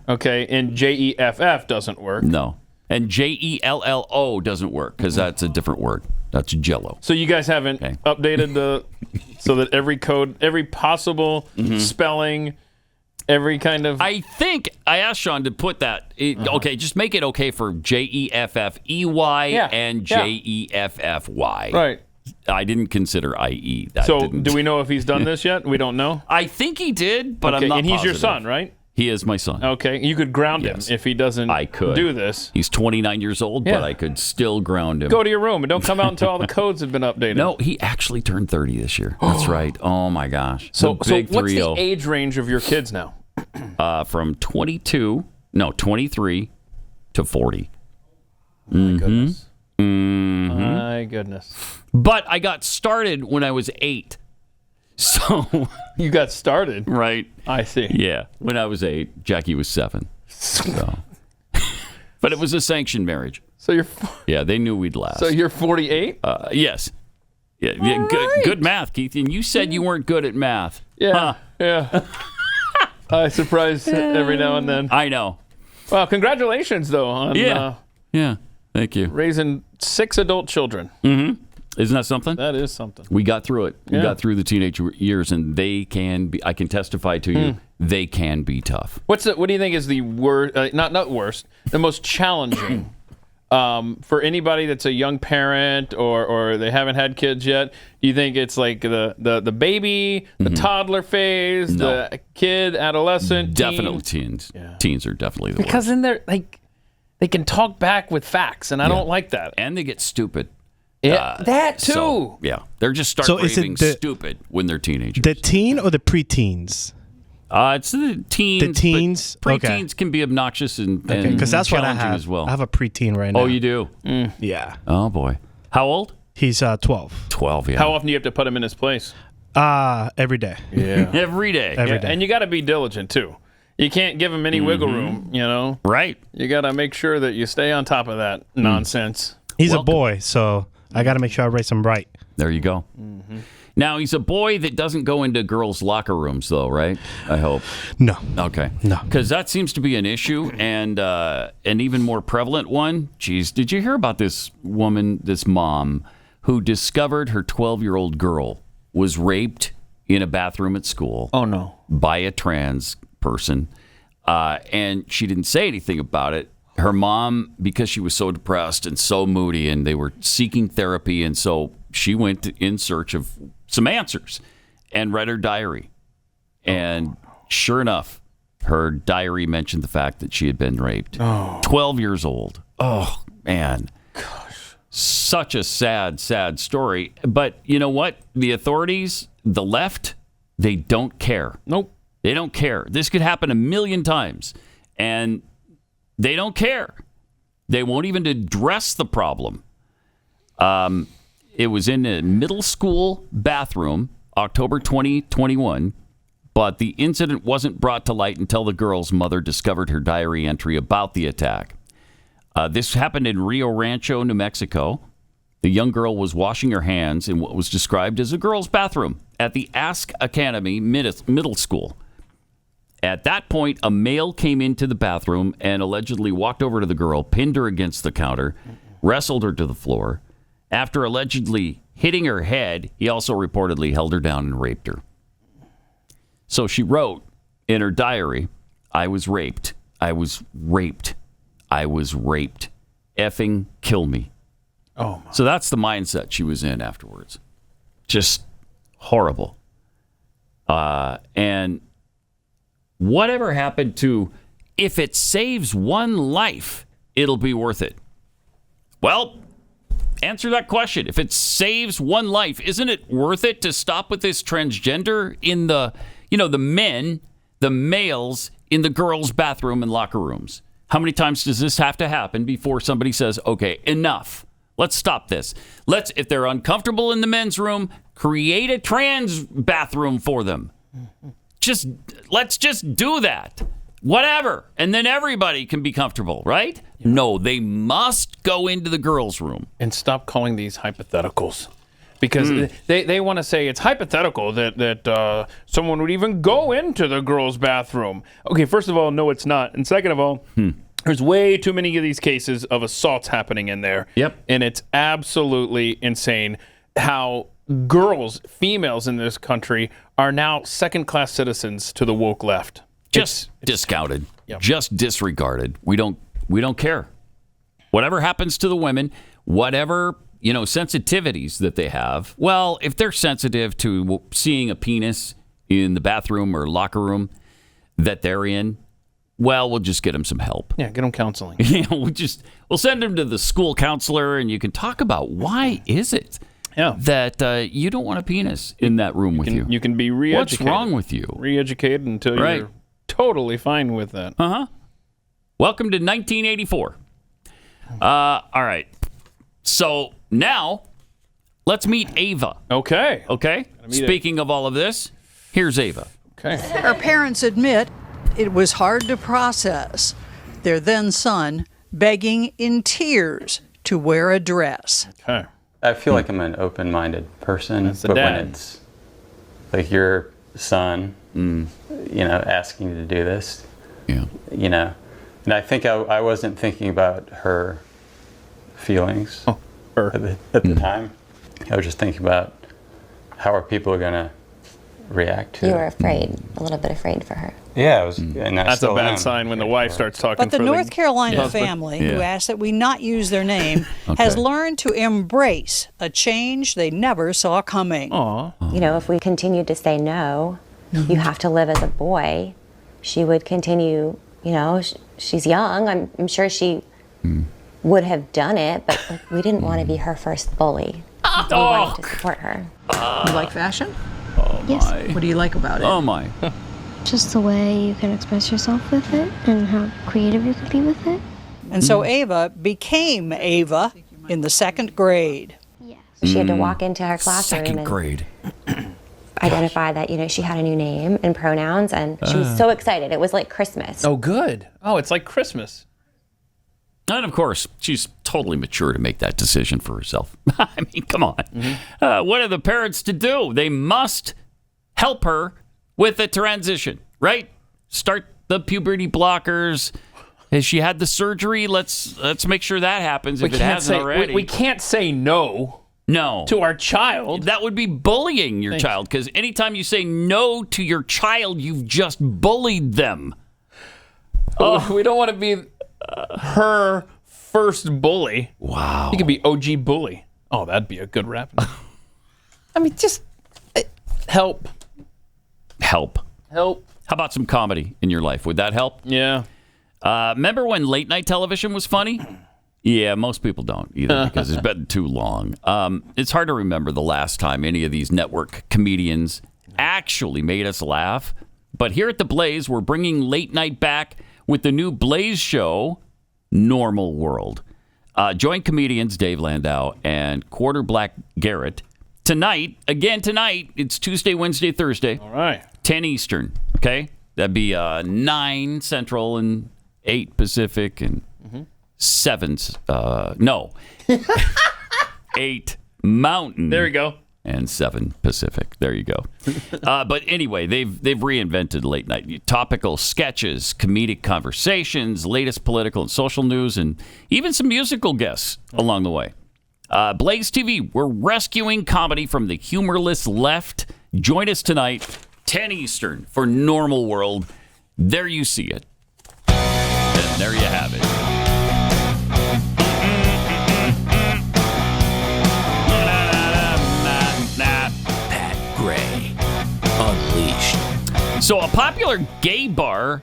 Okay, and JEFF doesn't work. No, and JELLO doesn't work because that's a different word. That's Jello. So you guys haven't updated so that every code, every possible spelling, every kind of. I think I asked Sean to put that. Okay, just make it okay for JEFFEY and JEFFY. Right. I didn't consider IE. Do we know if he's done this yet? We don't know. I think he did, but I'm not And he's your positive. son, right? He is my son. Okay, you could ground him if he doesn't do this. He's 29 years old, but I could still ground him. Go to your room and don't come out until all the codes have been updated. No, he actually turned 30 this year. That's right. Oh, my gosh. So The big what's 3-0. the age range of your kids now? From 23 to 40. My goodness. Mm-hmm. My goodness. But I got started when I was 8. So you got started, right? I see. Yeah, when I was 8, Jackie was 7. So. But it was a sanctioned marriage. So you're. Yeah, they knew we'd last. So you're 48. Yes. Yeah. Good math, Keith. And you said you weren't good at math. Yeah. Yeah. I surprise every now and then. I know. Well, congratulations though. On, yeah. Thank you. Raising 6 adult children. Mm-hmm. Isn't that something? That is something. We got through it. We Yeah. got through the teenage years, and they can be, I can testify to you, they can be tough. What do you think is the worst, not worst, the most challenging for anybody that's a young parent or they haven't had kids yet? Do you think it's like the baby, the toddler phase, the kid, adolescent, Definitely teens. Yeah. Teens are definitely the because worst. then they're like, they can talk back with facts, and I don't like that. And they get stupid. Yeah, that too. So, yeah, they're just start raving stupid when they're teenagers. The teen or the preteens? It's the teens. The teens. But preteens can be obnoxious and because that's what I challenging have as well. I have a preteen right now. Oh, you do? Yeah. Oh boy. How old? He's 12. 12. Yeah. How often do you have to put him in his place? Every day. Yeah. Every day. Every day. And you got to be diligent too. You can't give him any wiggle room. You know. Right. You got to make sure that you stay on top of that nonsense. He's a boy, so I got to make sure I raise him right. There you go. Now, he's a boy that doesn't go into girls' locker rooms, though, right? I hope. No. Okay. No. Because that seems to be an issue, and an even more prevalent one. Jeez, did you hear about this woman, this mom, who discovered her 12-year-old girl was raped in a bathroom at school? Oh, no. By a trans person, and she didn't say anything about it. Her mom, because she was so depressed and so moody, and they were seeking therapy, and so she went in search of some answers and read her diary. And sure enough, her diary mentioned the fact that she had been raped. 12 years old. Oh, man. Gosh. Such a sad, sad story. But you know what? The authorities, the left, they don't care. Nope. They don't care. This could happen a million times. And they don't care. They won't even address the problem. It was in a middle school bathroom, October 2021, but the incident wasn't brought to light until the girl's mother discovered her diary entry about the attack. This happened in Rio Rancho, New Mexico. The young girl was washing her hands in what was described as a girl's bathroom at the Ask Academy Middle School. At that point, a male came into the bathroom and allegedly walked over to the girl, pinned her against the counter, wrestled her to the floor. After allegedly hitting her head, he also reportedly held her down and raped her. So she wrote in her diary, I was raped. I was raped. I was raped. Effing kill me. Oh, my. So that's the mindset she was in afterwards. Just horrible. And whatever happened to, if it saves one life, it'll be worth it? Well, answer that question. If it saves one life, isn't it worth it to stop with this transgender in the men, the males in the girls' bathroom and locker rooms? How many times does this have to happen before somebody says, okay, enough. Let's stop this. If they're uncomfortable in the men's room, create a trans bathroom for them. Let's just do that. Whatever. And then everybody can be comfortable, right? Yeah. No, they must go into the girls' room. And stop calling these hypotheticals. Because they want to say it's hypothetical that someone would even go into the girls' bathroom. Okay, first of all, no, it's not. And second of all, there's way too many of these cases of assaults happening in there. Yep. And it's absolutely insane how girls, females in this country, are now second-class citizens to the woke left. Just discounted. Yep. Just disregarded. We don't care. Whatever happens to the women, whatever, sensitivities that they have. Well, if they're sensitive to seeing a penis in the bathroom or locker room that they're in, well, we'll just get them some help. Yeah, get them counseling. We'll send them to the school counselor, and you can talk about why is it that you don't want a penis in that room with you. You can be re-educated. What's wrong with you? Re-educated until you're totally fine with that. Welcome to 1984. All right. So now let's meet Ava. Okay. Speaking of all of this, here's Ava. Okay. Her parents admit it was hard to process. Their then son begging in tears to wear a dress. Okay. I feel like I'm an open-minded person, That's the but dad. when it's like your son, asking you to do this, and I think I wasn't thinking about her feelings at the time. I was just thinking about how are people going to react to it. You were afraid, a little bit afraid for her. Yeah, I was. And That's a bad sign when the wife starts talking. But the for North Carolina husband. family, who asked that we not use their name, has learned to embrace a change they never saw coming. You know, if we continued to say no, you have to live as a boy, she would continue, you know, she's young. I'm sure she would have done it, but like, we didn't want to be her first bully. We wanted to support her. You like fashion? Yes. What do you like about it? Oh, my. Just the way you can express yourself with it and how creative you can be with it. And so Ava became Ava in the 2nd grade. She had to walk into her classroom and grade. identify that, you know, she had a new name and pronouns, and she was so excited. It was like Christmas. Oh, good. Oh, it's like Christmas. And of course, she's totally mature to make that decision for herself. I mean, come on. What are the parents to do? They must help her with the transition, right? Start the puberty blockers. Has she had the surgery? Let's make sure that happens if it hasn't already. We can't say no. No. To our child. That would be bullying your child, because anytime you say no to your child, you've just bullied them. We don't want to be her first bully. Wow. He could be OG bully. Oh, that'd be a good rap. I mean, just help. Help. How about some comedy in your life? Would that help? Yeah. Remember when late night television was funny? Yeah, most people don't either because it's been too long. It's hard to remember the last time any of these network comedians actually made us laugh. But here at the Blaze, we're bringing late night back with the new Blaze show, Normal World. Join comedians Dave Landau and Quarter Black Garrett tonight. It's Tuesday, Wednesday, Thursday. All right. 10 Eastern, okay? That'd be 9 Central and 8 Pacific and 8 Mountain. There you go. And 7 Pacific. There you go. But anyway, they've reinvented late night. Topical sketches, comedic conversations, latest political and social news, and even some musical guests along the way. Blaze TV, we're rescuing comedy from the humorless left. Join us tonight, 10 Eastern, for Normal World. There you see it. And there you have it. Pat Gray Unleashed. So a popular gay bar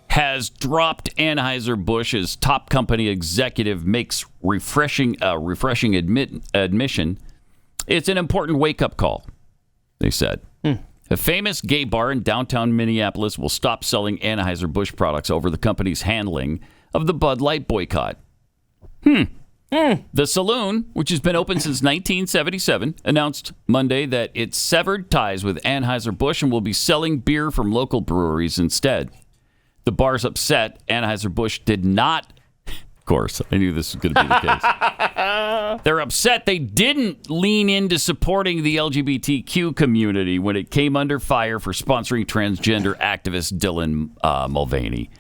has dropped Anheuser-Busch's top company executive makes refreshing admission. It's an important wake-up call, they said. A famous gay bar in downtown Minneapolis will stop selling Anheuser-Busch products over the company's handling of the Bud Light boycott. The saloon, which has been open since 1977, announced Monday that it severed ties with Anheuser-Busch and will be selling beer from local breweries instead. The bar's upset. Anheuser-Busch did not. Of course, I knew this was going to be the case. They're upset they didn't lean into supporting the LGBTQ community when it came under fire for sponsoring transgender activist Dylan Mulvaney.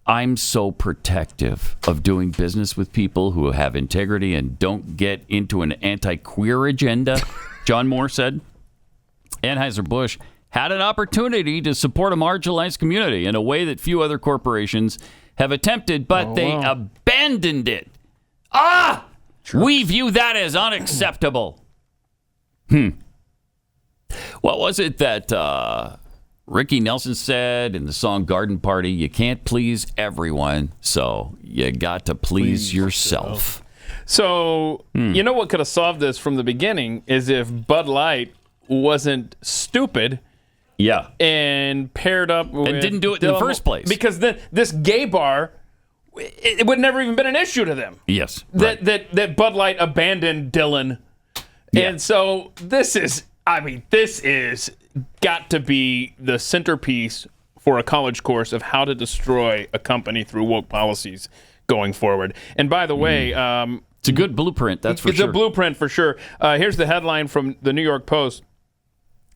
I'm so protective of doing business with people who have integrity and don't get into an anti-queer agenda, John Moore said. Anheuser-Busch had an opportunity to support a marginalized community in a way that few other corporations have attempted, but they abandoned it. We view that as unacceptable. What was it that Ricky Nelson said in the song Garden Party? You can't please everyone, so you got to please yourself. So, you know what could have solved this from the beginning is if Bud Light wasn't stupid. Yeah. And paired up with... And didn't do it in the first place. Because this gay bar, it would never even been an issue to them. Yes. Right. That Bud Light abandoned Dylan. Yeah. And so this is got to be the centerpiece for a college course of how to destroy a company through woke policies going forward. And by the way... it's a good blueprint, that's for sure. It's a blueprint for sure. Here's the headline from the New York Post.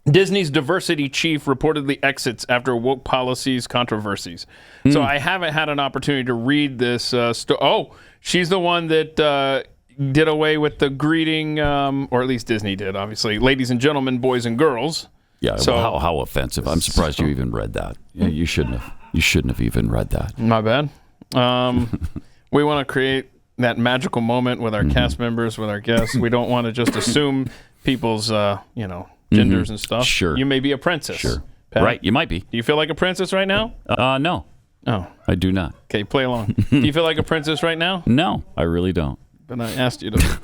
Disney's diversity chief reportedly exits after woke policies controversies. So I haven't had an opportunity to read this story. Oh, she's the one that did away with the greeting, or at least Disney did, obviously. Ladies and gentlemen, boys and girls. Yeah, So- well, how offensive. I'm surprised you even read that. Yeah, you shouldn't have. You shouldn't have even read that. My bad. We want to create that magical moment with our cast members, with our guests. We don't want to just assume people's, genders and stuff. Sure. You may be a princess. Sure. Pat. Right, you might be. Do you feel like a princess right now? No. Oh. I do not. Okay, play along. Do you feel like a princess right now? No, I really don't. But I asked you to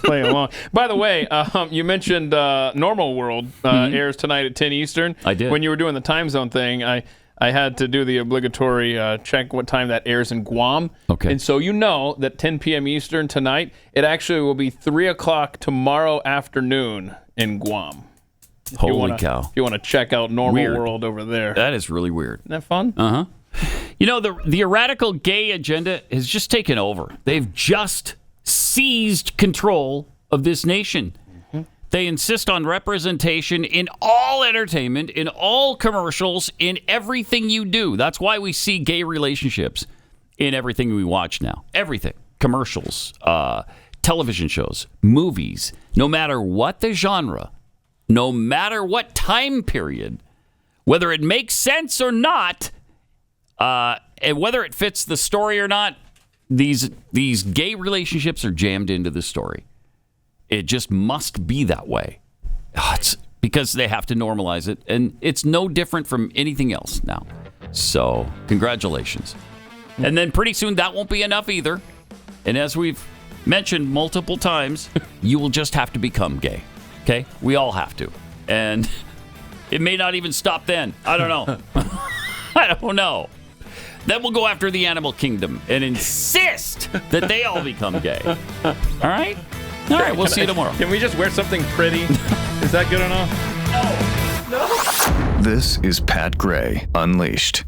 play along. By the way, you mentioned Normal World airs tonight at 10 Eastern. I did. When you were doing the time zone thing, I had to do the obligatory check what time that airs in Guam. Okay. And so you know that 10 p.m. Eastern tonight, it actually will be 3 o'clock tomorrow afternoon in Guam. Holy cow. If you want to check out Normal Weird. World over there. That is really weird. Isn't that fun? Uh-huh. The radical gay agenda has just taken over. They've just seized control of this nation. They insist on representation in all entertainment, in all commercials, in everything you do. That's why we see gay relationships in everything we watch now. Everything. Commercials, television shows, movies, no matter what the genre, no matter what time period, whether it makes sense or not, and whether it fits the story or not, these gay relationships are jammed into the story. It just must be that way. It's because they have to normalize it, and it's no different from anything else now. So, congratulations. And then pretty soon that won't be enough either. And as we've mentioned multiple times, you will just have to become gay. Okay? We all have to. And it may not even stop then. I don't know. I don't know. Then we'll go after the animal kingdom and insist that they all become gay. All right? All right, we'll see you tomorrow. Can we just wear something pretty? Is that good enough? This is Pat Gray Unleashed.